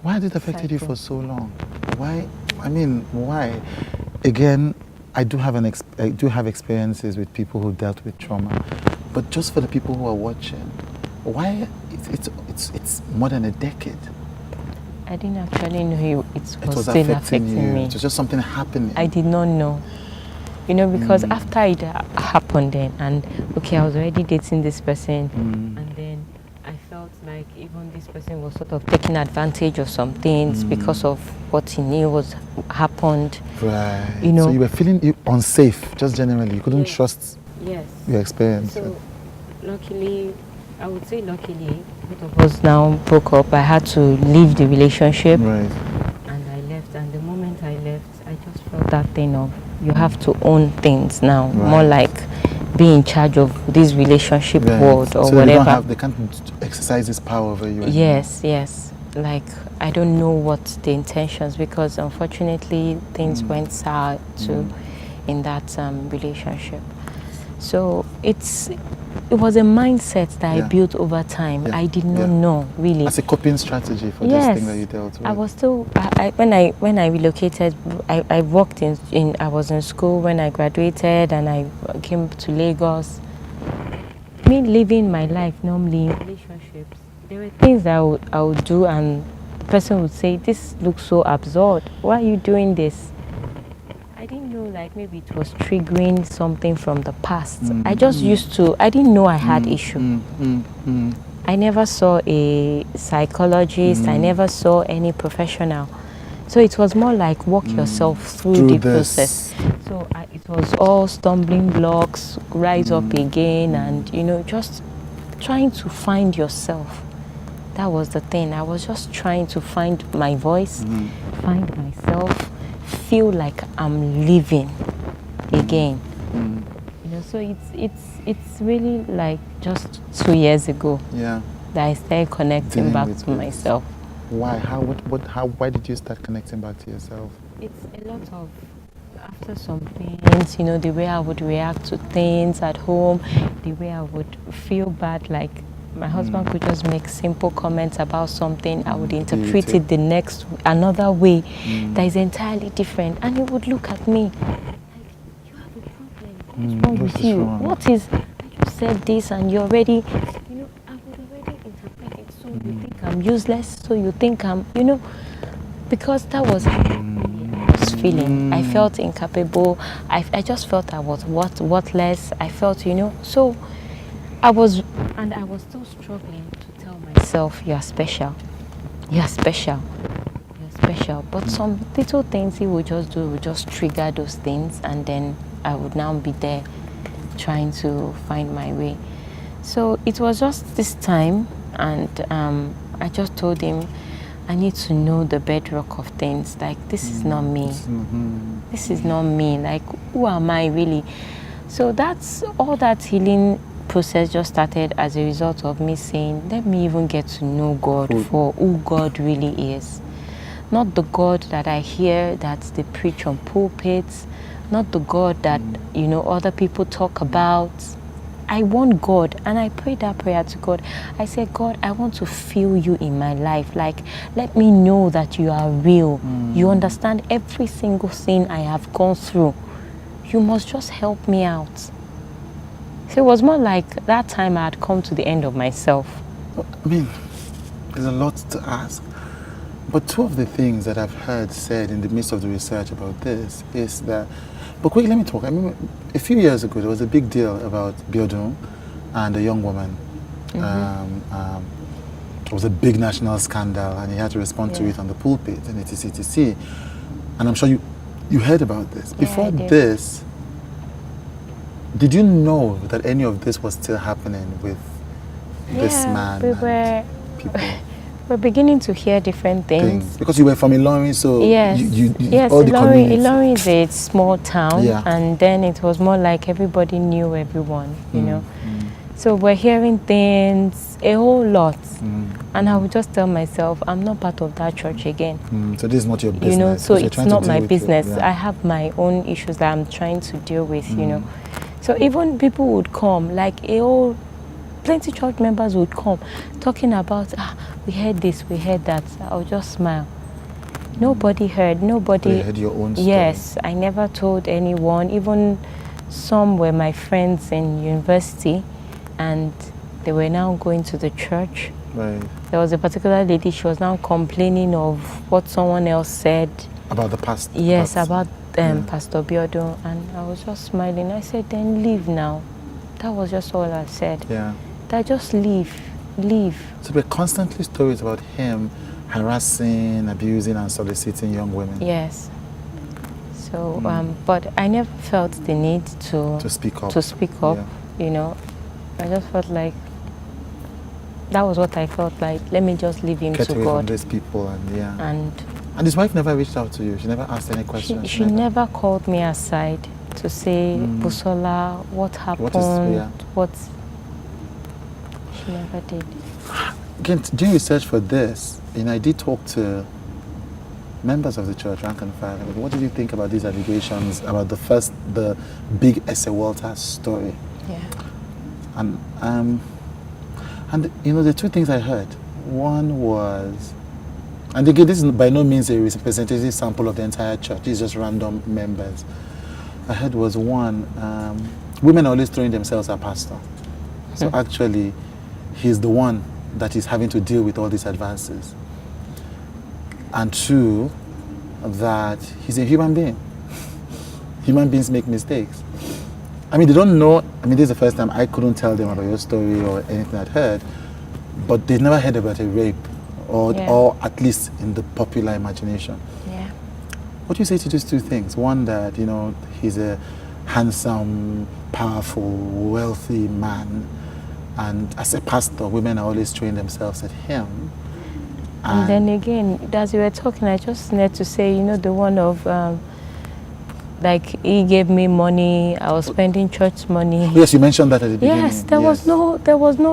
Why did it affect you for so long? Why? I mean, why? Again, I do have experiences with people who dealt with trauma, but just for the people who are watching, why? It's more than a decade. I didn't actually know it was still affecting me. It was just something happening. I did not know. Because after it happened then, and okay, I was already dating this person, and then I felt like even this person was sort of taking advantage of some things because of what he knew was happened. Right. So you were feeling unsafe, just generally. You couldn't trust your experience. So luckily, I would say luckily, both of us now broke up. I had to leave the relationship. Right. And I left. And the moment I left, I just felt that thing of, you have to own things now. Right. More like be in charge of this relationship world or so whatever. They can't exercise this power over you anymore. Yes. Like, I don't know what the intentions, because unfortunately things went sour too in that relationship. So it was a mindset that I built over time. I did not know, really. As a coping strategy for this thing that you dealt with. I was still, when I relocated, I worked I was in school when I graduated, and I came to Lagos. Me living my life normally in relationships, there were things that I would do, and the person would say, this looks so absurd. Why are you doing this? I didn't know, like, maybe it was triggering something from the past. I just I didn't know I had issue. I never saw a psychologist. I never saw any professional. So it was more like walk yourself through the process. So it was all stumbling blocks, rise up again, and, just trying to find yourself. That was the thing. I was just trying to find my voice, find myself, feel like I'm living again. So it's really like just 2 years ago that I started connecting back to myself. Why? Why did you start connecting back to yourself? It's a lot of, after some things, the way I would react to things at home, the way I would feel bad, like my husband could just make simple comments about something. I would interpret it another way that is entirely different. And he would look at me like, you have a problem. What's wrong with you? What is, you said this and you already, I would already interpret it. So you think I'm useless? So you think I'm, because that was how I was feeling. I felt incapable. I just felt I was worthless. I felt, so I was still struggling to tell myself, you're special. You're special. You're special. But some little things he would just do would just trigger those things, and then I would now be there trying to find my way. So it was just this time, and I just told him, I need to know the bedrock of things. Like, this is not me. This is not me. Like, who am I really? So that's all. That healing process just started as a result of me saying, let me even get to know God for who God really is. Not the God that I hear that they preach on pulpits, not the God that, you know, other people talk about. I want God, and I prayed that prayer to God. I said, God, I want to feel you in my life. Like, let me know that you are real. You understand every single thing I have gone through. You must just help me out. So it was more like that time I had come to the end of myself. I mean, there's a lot to ask. But two of the things that I've heard said in the midst of the research about this is that, but quickly, let me talk. I mean, a few years ago, there was a big deal about Biodun and a young woman. It was a big national scandal, and he had to respond to it on the pulpit and etc. And I'm sure you heard about this. Before this, did you know that any of this was still happening with this man and people? We're beginning to hear different things. Because you were from Ilorin, so yes, all the community. Ilorin is a small town, and then it was more like everybody knew everyone, you know. So we're hearing things, a whole lot, and I would just tell myself, I'm not part of that church again. So this is not your business. You know, so it's not my business. I have my own issues that I'm trying to deal with, you know. So even people would come, like plenty church members would come, talking about, we heard this, we heard that. I would just smile. Nobody heard, nobody. You heard your own story. Yes, I never told anyone. Even some were my friends in university, and they were now going to the church. Right. There was a particular lady, she was now complaining of what someone else said. About the past? Yes, about Pastor Biodun. And I was just smiling. I said, then leave now. That was just all I said. Yeah. That just leave. So there were constantly stories about him harassing, abusing, and soliciting young women. Yes. So, but I never felt the need to speak up. You know. I just felt like that was what I felt like. Let me just leave him Get to away God. From these people, and his wife never reached out to you. She never asked any questions. She never called me aside to say, Busola, what happened? She never did. Again, doing research for this, I did talk to members of the church, rank and file. What did you think about these allegations about the big Ese Walter story? Yeah. And the two things I heard. One was, and again, this is by no means a representative sample of the entire church. It's just random members. I heard was one, women are always throwing themselves at pastor. So actually, he's the one that is having to deal with all these advances. And two, that he's a human being. Human beings make mistakes. I mean, they don't know. I mean, this is the first time I couldn't tell them about your story or anything I'd heard, but they'd never heard about a rape, or at least in the popular imagination. Yeah. What do you say to these two things? One, that, he's a handsome, powerful, wealthy man, and as a pastor, women are always throwing themselves at him. And then again, as you were talking, I just need to say, the one of, like, he gave me money, I was spending church money. Yes, you mentioned that at the beginning. Yes, there was no,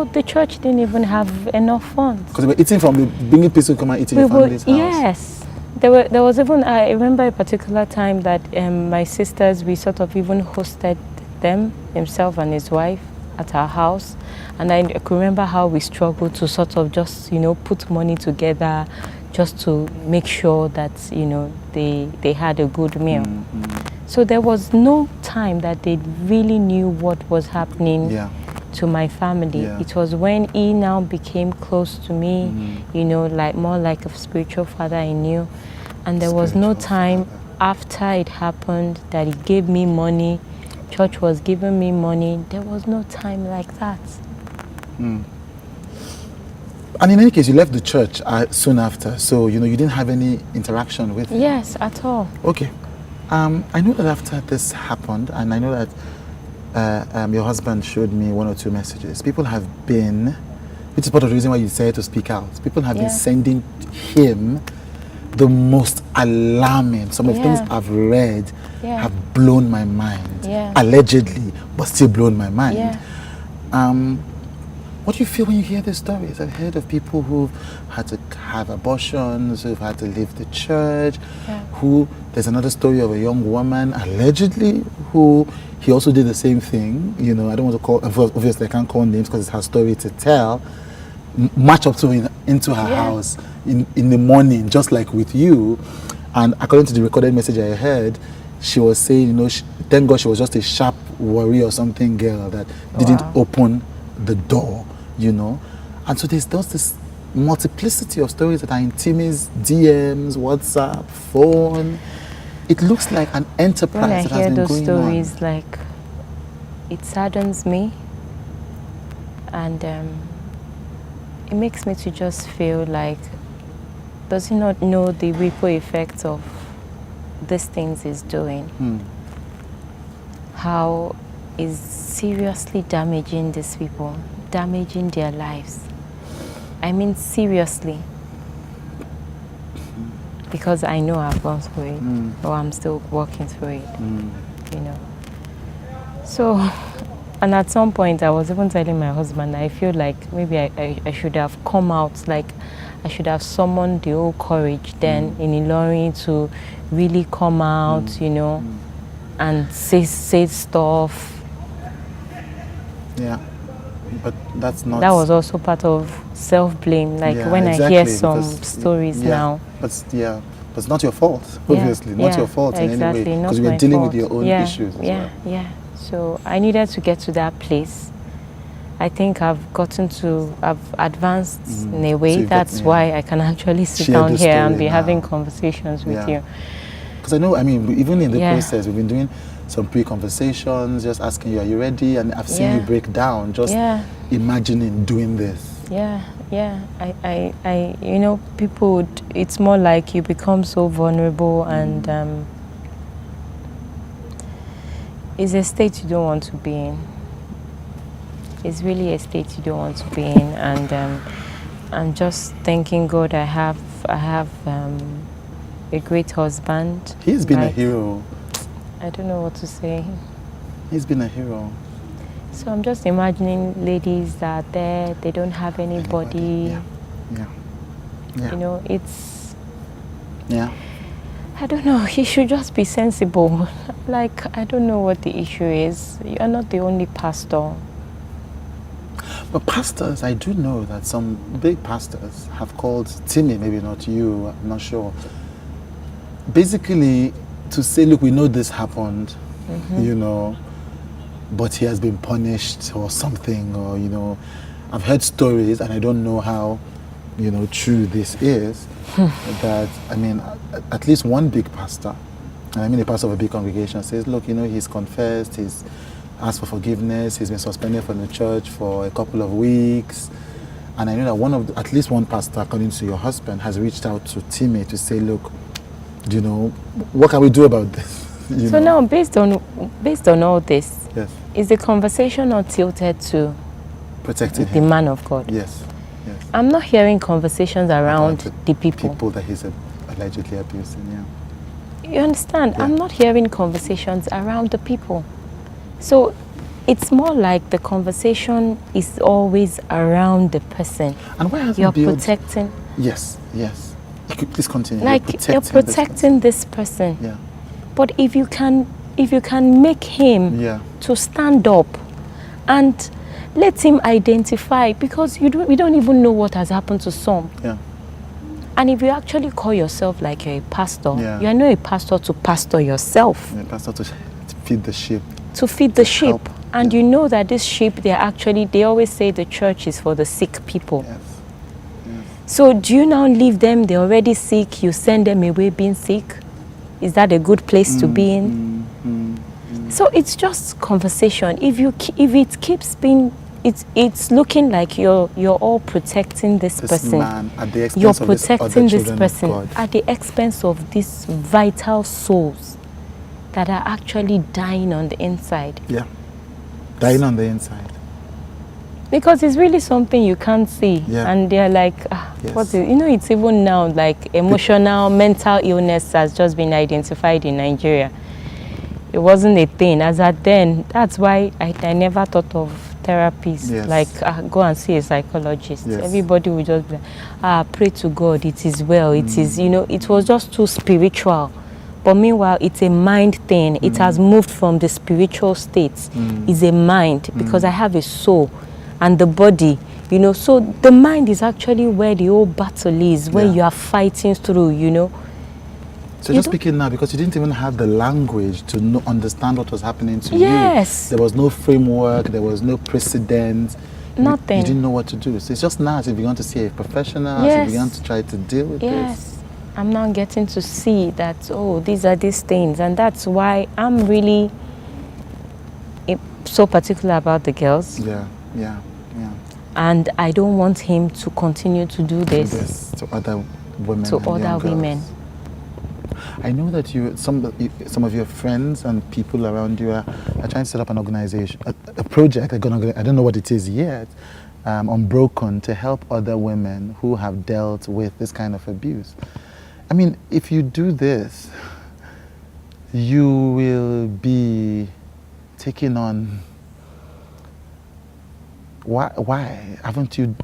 the church didn't even have enough funds. Because they were eating from bringing people to come and eat in your family's house. Yes. There was even, I remember a particular time that my sisters, we sort of even hosted them, himself and his wife, at our house. And I could remember how we struggled to sort of just, put money together just to make sure that, they had a good meal. So there was no time that they really knew what was happening to my family. It was when he now became close to me, like more like a spiritual father I knew. And there was no time after it happened that he gave me money, church was giving me money. There was no time like that. And in any case, you left the church soon after, so you didn't have any interaction with him? Yes, at all. Okay. I know that after this happened, and I know that your husband showed me 1 or 2 messages. People have been, which is part of the reason why you decided to speak out. People have been sending him the most alarming. Some of the things I've read have blown my mind. Allegedly, but still blown my mind. What do you feel when you hear these stories? I've heard of people who've had to have abortions, who've had to leave the church, there's another story of a young woman, allegedly, who he also did the same thing. You know, I don't want to call, obviously I can't call names because it's her story to tell. March up to into her house in the morning, just like with you. And according to the recorded message I heard, she was saying, you know, thank God she was just a sharp worry or something girl that didn't open the door, you know. And so there's this multiplicity of stories that are in Timmy's DMs, WhatsApp, phone. It looks like an enterprise that has been going on. When I hear those stories, like, it saddens me, and it makes me to just feel like, does he not know the ripple effects of these things he's doing? How is seriously damaging these people, damaging their lives. I mean, seriously. Because I know I've gone through it, or I'm still working through it, you know. So, and at some point I was even telling my husband, I feel like maybe I should have come out, like I should have summoned the whole courage then in Ilorin to really come out, you know, and say stuff. Yeah, but that's not... That was also part of self-blame, like when I hear some stories now. But it's not your fault, obviously. Not your fault in any way, because you're dealing with your own issues as well. Yeah. So I needed to get to that place. I think I've advanced in a way. So that's why I can actually sit down here and be having conversations with you. Because I know, I mean, even in the process, we've been doing some pre-conversations, just asking you, are you ready? And I've seen you break down, just imagining doing this. I you know, people would, it's more like you become so vulnerable, and it's a state you don't want to be in. It's really a state you don't want to be in, and I'm just thanking God I have a great husband. He's been a hero. I don't know what to say. He's been a hero. So I'm just imagining ladies that are there, they don't have anybody. Yeah. You know, it's... Yeah. I don't know, he should just be sensible. Like, I don't know what the issue is. You're not the only pastor. But pastors, I do know that some big pastors have called Timmy, maybe not you, I'm not sure, basically to say, look, we know this happened, you know, but he has been punished or something, or, you know, I've heard stories, and I don't know how, you know, true this is, that, I mean, at least one big pastor, and I mean a pastor of a big congregation, says, look, you know, he's confessed, he's asked for forgiveness, he's been suspended from the church for a couple of weeks, and I know that at least one pastor, according to your husband, has reached out to Timmy to say, look, you know, what can we do about this? So now, based on all this, is the conversation not tilted to protecting the man of God? Yes. I'm not hearing conversations around the people that he's allegedly abusing. You understand? I'm not hearing conversations around the people. So it's more like the conversation is always around the person. And why hasn't you're protecting? Yes. Please continue. Like you're protecting this person. Yeah. But if you can make him to stand up and let him identify, because we don't even know what has happened to some. Yeah. And if you actually call yourself like you're a pastor, you are not a pastor to pastor yourself. You're a pastor to feed the sheep. To feed the sheep. And you know that this sheep, they always say the church is for the sick people. Yes. So do you now leave them, they're already sick, you send them away being sick? Is that a good place to be in? So it's just conversation. If it keeps being, it's looking like you're all protecting this person. Man at the expense you're of protecting this person of at the expense of these vital souls that are actually dying on the inside. Yeah. Dying on the inside. Because it's really something you can't see. Yeah. And they're like, Yes. what is, you know, it's even now like emotional, mental illness has just been identified in Nigeria. It wasn't a thing. As at then, that's why I never thought of therapies. Yes. Like, go and see a psychologist. Yes. Everybody would just be like, pray to God, it is well. It is, you know, it was just too spiritual. But meanwhile, it's a mind thing. It has moved from the spiritual state. It's a mind, because I have a soul and the body, you know. So the mind is actually where the whole battle is, where you are fighting through, you know. So just speaking now, because you didn't even have the language to understand what was happening to Yes. you. There was no framework, there was no precedent. Nothing. You didn't know what to do. So it's just now as if you want to see a professional, Yes. as if you want to try to deal with this. Yes. I'm now getting to see that, oh, these are these things. And that's why I'm really so particular about the girls. Yeah. And I don't want him to continue to do this To other women. to and other young girls. women. I know that some of your friends and people around you are trying to set up an organization, a project. I don't know what it is yet, Unbroken, to help other women who have dealt with this kind of abuse. I mean, if you do this, you will be taking on. Why haven't you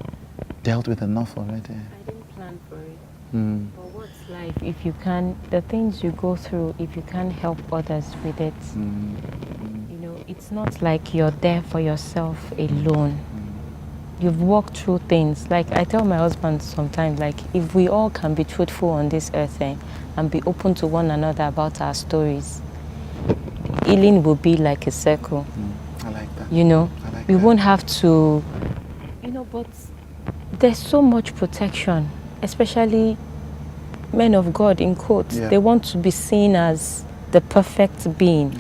dealt with enough already? I didn't plan for it. But what's life if you can, the things you go through, if you can't help others with it? You know, it's not like you're there for yourself alone. You've walked through things. Like I tell my husband sometimes, like if we all can be truthful on this earth and be open to one another about our stories, healing will be like a circle. I like that. You know, like we that. won't have to, you know, but there's so much protection, especially men of God, in quotes. Yeah. They want to be seen as the perfect being.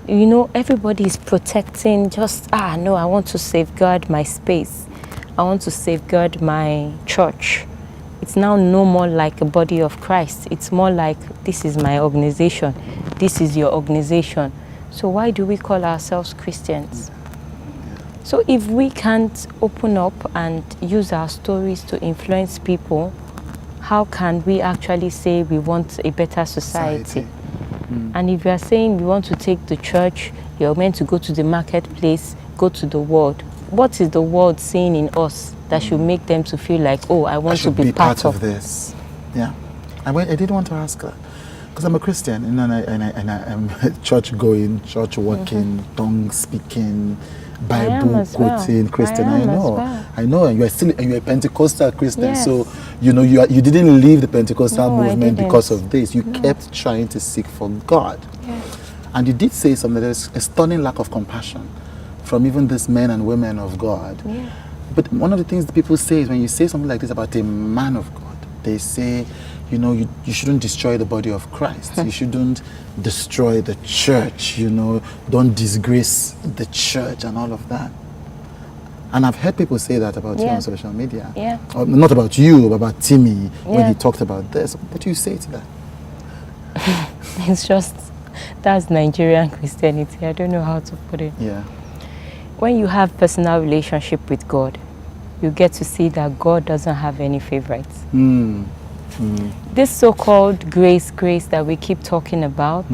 You know, everybody is protecting just, no, I want to safeguard my space. I want to safeguard my church. It's now no more like a body of Christ. It's more like, this is my organization. This is your organization. So why do we call ourselves Christians? So if we can't open up and use our stories to influence people, how can we actually say we want a better society? And if you are saying we want to take the church, you're meant to go to the marketplace, go to the world. What is the world seeing in us that should make them to feel like, oh, I want to be part of this? Yeah. I did want to ask that. Because I'm a Christian, you know, and I'm church-going, church-walking, tongue-speaking, Bible-quoting Christian. I know, and you're a Pentecostal Christian. Yes. So, you know, you didn't leave the Pentecostal No, I movement didn't. because of this. You kept trying to seek for God. Yes. And you did say something, there's a stunning lack of compassion from even these men and women of God. Yeah. But one of the things that people say is when you say something like this about a man of God, they say, you know, you shouldn't destroy the body of Christ. You shouldn't destroy the church, you know, don't disgrace the church and all of that. And I've heard people say that about you on social media. Yeah. Or not about you, but about Timmy when he talked about this. What do you say to that? It's just, that's Nigerian Christianity. I don't know how to put it. Yeah. When you have personal relationship with God, you get to see that God doesn't have any favorites. This so-called grace that we keep talking about,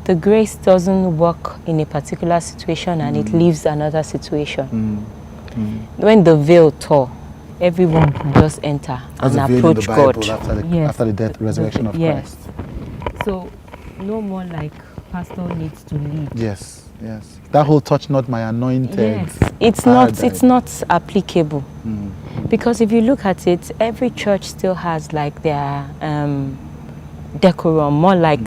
the grace doesn't work in a particular situation and it leaves another situation. When the veil tore, everyone could just enter and approach God. After the death, resurrection of Christ. So no more like pastor needs to lead. Yes. That whole touch not my anointed. Yes, it's not applicable. Because if you look at it, every church still has like their decorum, more like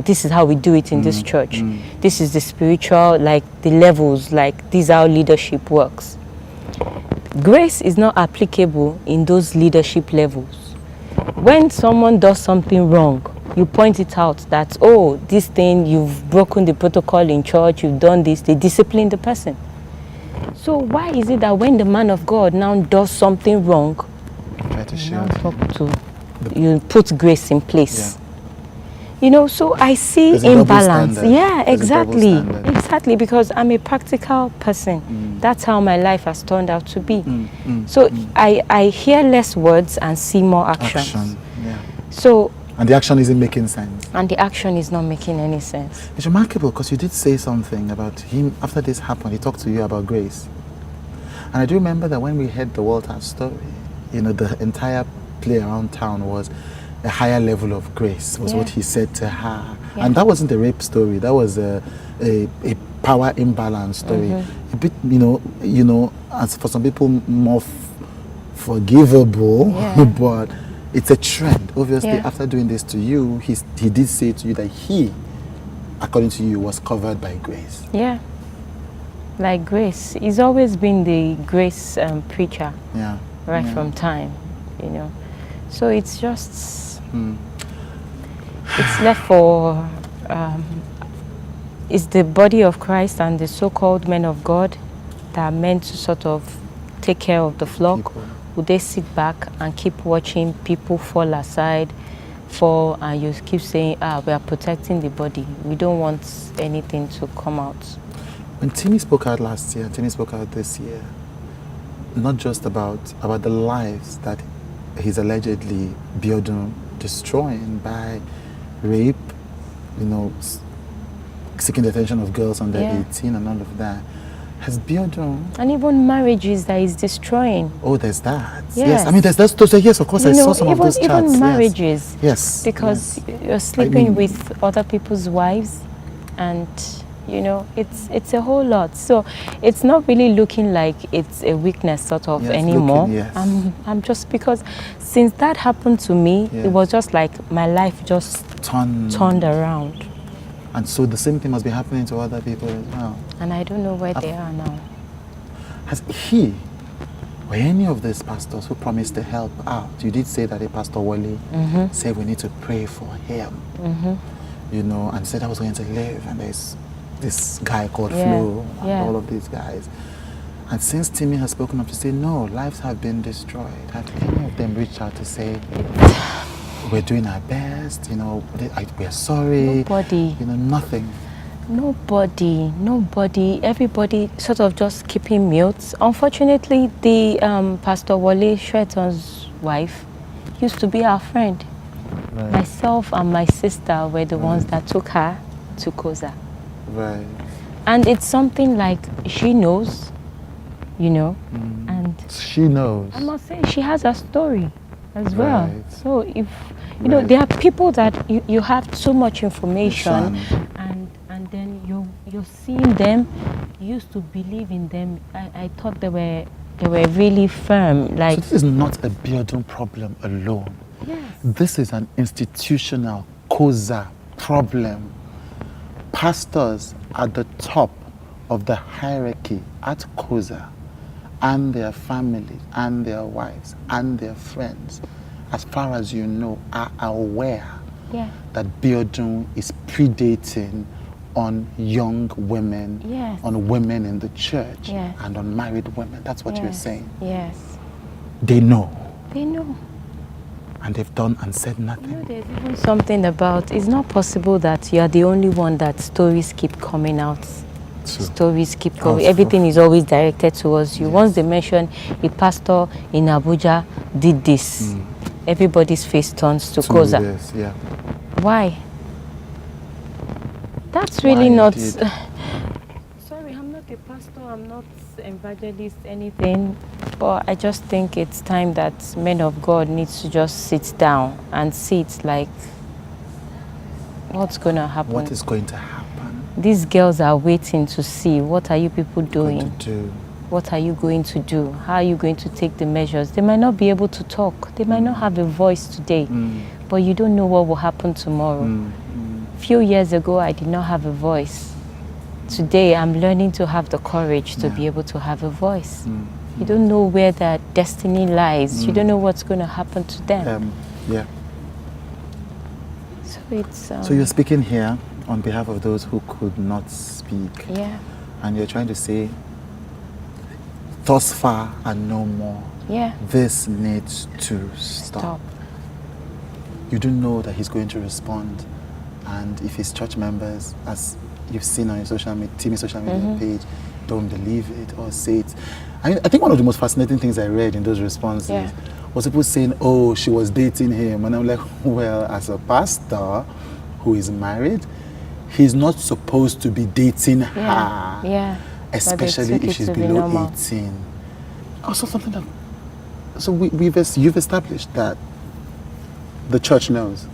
this is how we do it in this church. This is the spiritual, like the levels, like this is how leadership works. Grace is not applicable in those leadership levels. When someone does something wrong, you point it out that, oh, this thing, you've broken the protocol in church, you've done this, they discipline the person. So why is it that when the man of God now does something wrong, Try to shield. you put grace in place? You know, so I see There's a double imbalance. standard. Yeah, There's a double exactly. standard. exactly, because I'm a practical person. That's how my life has turned out to be. So I hear less words and see more actions. Action, yeah. So, and the action isn't making sense. and the action is not making any sense. It's remarkable because you did say something about him after this happened. He talked to you about grace. And I do remember that when we heard the Walter story, you know, the entire play around town was a higher level of grace, was what he said to her. And that wasn't a rape story. That was a power imbalance story. A bit, you know, as for some people more forgivable, but it's a trend. Obviously, after doing this to you, he did say to you that he, according to you, was covered by grace. Yeah. Like grace. He's always been the grace preacher. Yeah. Right from time, you know. So it's just, it's left for, it's the body of Christ and the so-called men of God that are meant to sort of take care of the flock. Would they sit back and keep watching people fall aside, fall, and you keep saying, we are protecting the body. We don't want anything to come out. When Timmy spoke out last year, Timmy spoke out this year, not just about the lives that he's allegedly Biodun destroying by rape, you know, seeking the attention of girls under 18 and all of that. Has Biodun... And even marriages that he's destroying. Oh, there's that. Yes. I mean, there's that. Yes, of course, I saw some of those chats. Even marriages. Yes. Because you're sleeping with other people's wives, and, you know, it's a whole lot. So it's not really looking like it's a weakness sort of anymore. I'm just, because since that happened to me, it was just like my life just turned around. And so the same thing must be happening to other people as well. And I don't know where they are now. Has he or any of these pastors who promised to help out, you did say that a Pastor Wale said we need to pray for him, you know, and said I was going to live, and there's this guy called Flo and all of these guys. And since Timmy has spoken up to say, no, lives have been destroyed, have any of them reached out to say, we're doing our best, you know, we're sorry. Nobody. You know, nothing. Nobody. Everybody sort of just keeping mute. Unfortunately, the Pastor Wale Shreton's wife used to be our friend. Right. Myself and my sister were the ones that took her to COZA. Right. And it's something like she knows, you know, and she knows. I must say she has a story as well. So if you know, there are people that you have so much information, and then you're seeing them. You used to believe in them. I thought they were really firm. Like, so this is not a Biodun problem alone. Yes. This is an institutional COZA problem. Pastors at the top of the hierarchy at COZA, and their families, and their wives, and their friends, as far as you know, are aware that Biodun is predating on young women, on women in the church, and on married women. That's what you're saying. Yes. They know. They know. And they've done and said nothing. You know, there's even something about, it's not possible that you are the only one that stories keep coming out. Stories keep going. Everything is always directed towards you. Once they mention a pastor in Abuja did this, everybody's face turns to COZA. Why? That's really not... Sorry, I'm not a pastor, I'm not evangelist, anything. But I just think it's time that men of God needs to just sit down and see it like, what's going to happen? What is going to happen? These girls are waiting to see, what are you people doing? What are you going to do? How are you going to take the measures? They might not be able to talk. They might not have a voice today. But you don't know what will happen tomorrow. A few years ago, I did not have a voice. Today, I'm learning to have the courage to be able to have a voice. You don't know where their destiny lies. You don't know what's going to happen to them. So it's... so you're speaking here on behalf of those who could not speak. And you're trying to say, thus far and no more. This needs to stop. You do know that he's going to respond. And if his church members, as you've seen on your social media, Timmy's social media page, don't believe it or say it. I think one of the most fascinating things I read in those responses was people saying, oh, she was dating him. And I'm like, well, as a pastor who is married, he's not supposed to be dating her. Yeah. Especially if she's below 18. Also something that, so you've established that the church knows.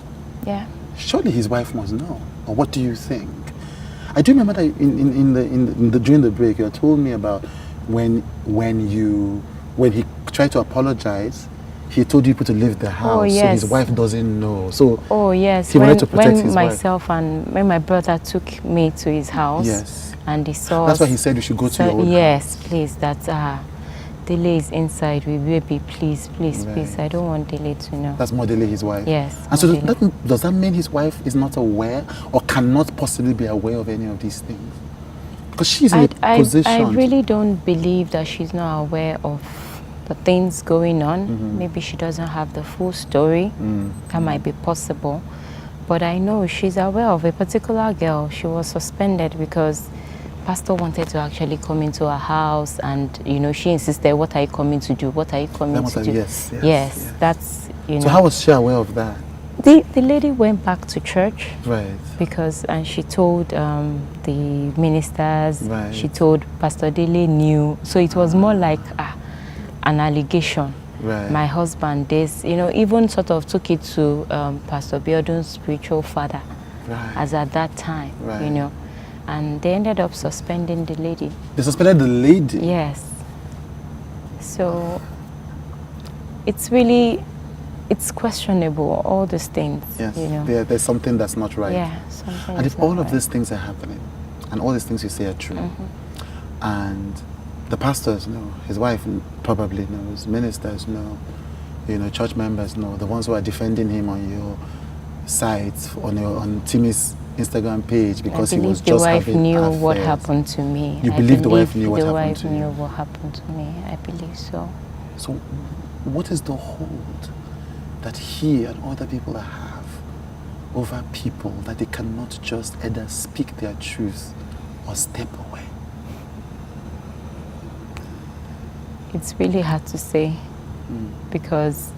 Yeah. Surely his wife must know. Or what do you think? I do remember that during the break, you told me about when he tried to apologize, he told you to leave the house, so his wife doesn't know. So he wanted to protect his wife. When my brother took me to his house, and he saw. That's why he said we should go to your own house. Yes, please. That Dele is inside with baby. Please. I don't want Dele to know. That's more Dele, his wife. Yes. And so does that mean his wife is not aware or cannot possibly be aware of any of these things? Because she's in a position. I really don't believe that she's not aware of the things going on. Maybe she doesn't have the full story. That might be possible. But I know she's aware of a particular girl. She was suspended because pastor wanted to actually come into her house, and she insisted, what are you coming to do? What are you coming to do? Yes. That's So how was she aware of that? The lady went back to church, right? And she told the ministers. Right. She told Pastor Dele knew. So it was more like an allegation. Right. My husband, even sort of took it to Pastor Biodun's spiritual father, as at that time, and they ended up suspending the lady. They suspended the lady? Yes. So it's questionable, all these things. Yes, there's something that's not right. Yeah, something. And if all of these things are happening, and all these things you say are true, and the pastors know, his wife probably knows, ministers know, church members know, the ones who are defending him on your sites, on Timmy's Instagram page, because he was just having affairs. The wife knew what happened to me. You believe the wife knew what happened to you? The wife knew what happened to me. I believe so. So what is the hold that he and other people have over people that they cannot just either speak their truth or step away? It's really hard to say, because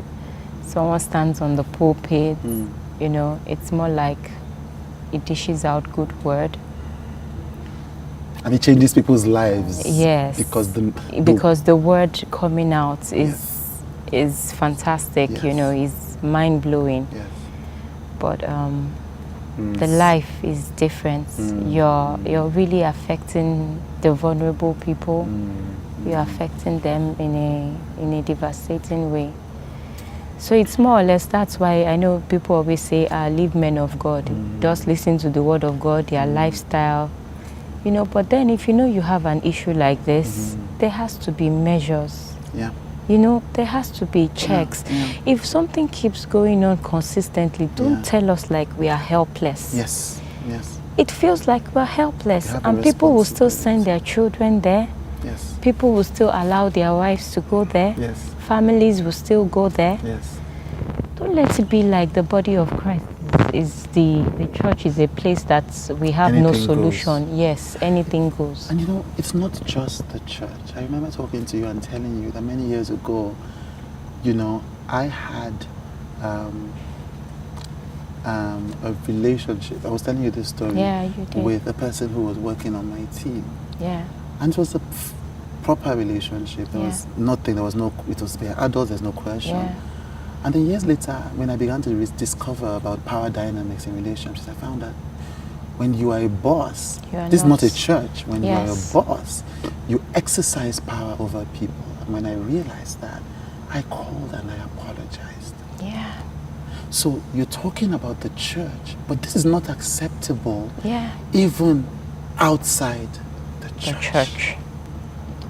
someone stands on the pulpit, it's more like it dishes out good word. And it changes people's lives. Yes. Because the word coming out is fantastic, is mind-blowing. Yes. But the life is different. You're really affecting the vulnerable people. You're affecting them in a devastating way. So it's more or less, that's why I know people always say, leave men of God. Just listen to the word of God, their lifestyle. But then if you have an issue like this, there has to be measures. Yeah. There has to be checks. Yeah. If something keeps going on consistently, don't tell us like we are helpless. Yes. It feels like we're helpless, and people will still send their children there. Yes. People will still allow their wives to go there. Yes. Families will still go there. Yes. Don't let it be like the body of Christ is the church is a place that we have no solution. Goes. Yes, anything goes. And it's not just the church. I remember talking to you and telling you that many years ago, I had a relationship. I was telling you this story. Yeah, you did. With a person who was working on my team. Yeah. And it was a proper relationship. There was nothing. It was very adult. There's no question. Yeah. And then years later, when I began to discover about power dynamics in relationships, I found that when you are a boss, this is not a church. When you are a boss, you exercise power over people. And when I realized that, I called and I apologized. Yeah. So you're talking about the church, but this is not acceptable. Yeah. Even outside the church.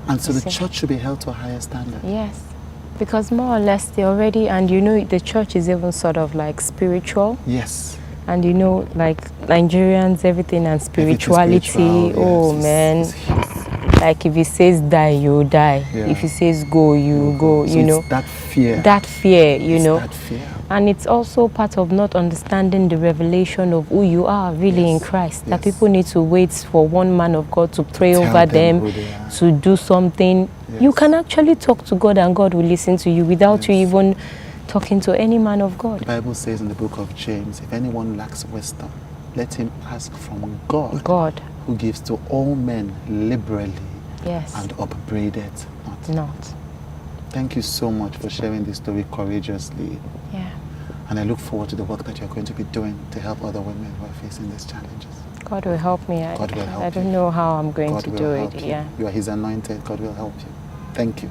And so the church should be held to a higher standard. Yes. Because more or less they already, and the church is even sort of like spiritual. Yes. And like Nigerians, everything and spirituality, man. Like if he says die, you die. Yeah. If he says go, you go, So it's that fear. That fear, That fear. And it's also part of not understanding the revelation of who you are really in Christ. That people need to wait for one man of God to pray over them, to do something. You can actually talk to God and God will listen to you without you even talking to any man of God. The Bible says in the book of James, if anyone lacks wisdom, let him ask from God, who gives to all men liberally and upbraideth not. Thank you so much for sharing this story courageously. Yeah. And I look forward to the work that you're going to be doing to help other women who are facing these challenges. God will help me. God will help you. I don't know how I'm going to do it. You are His anointed. God will help you. Thank you.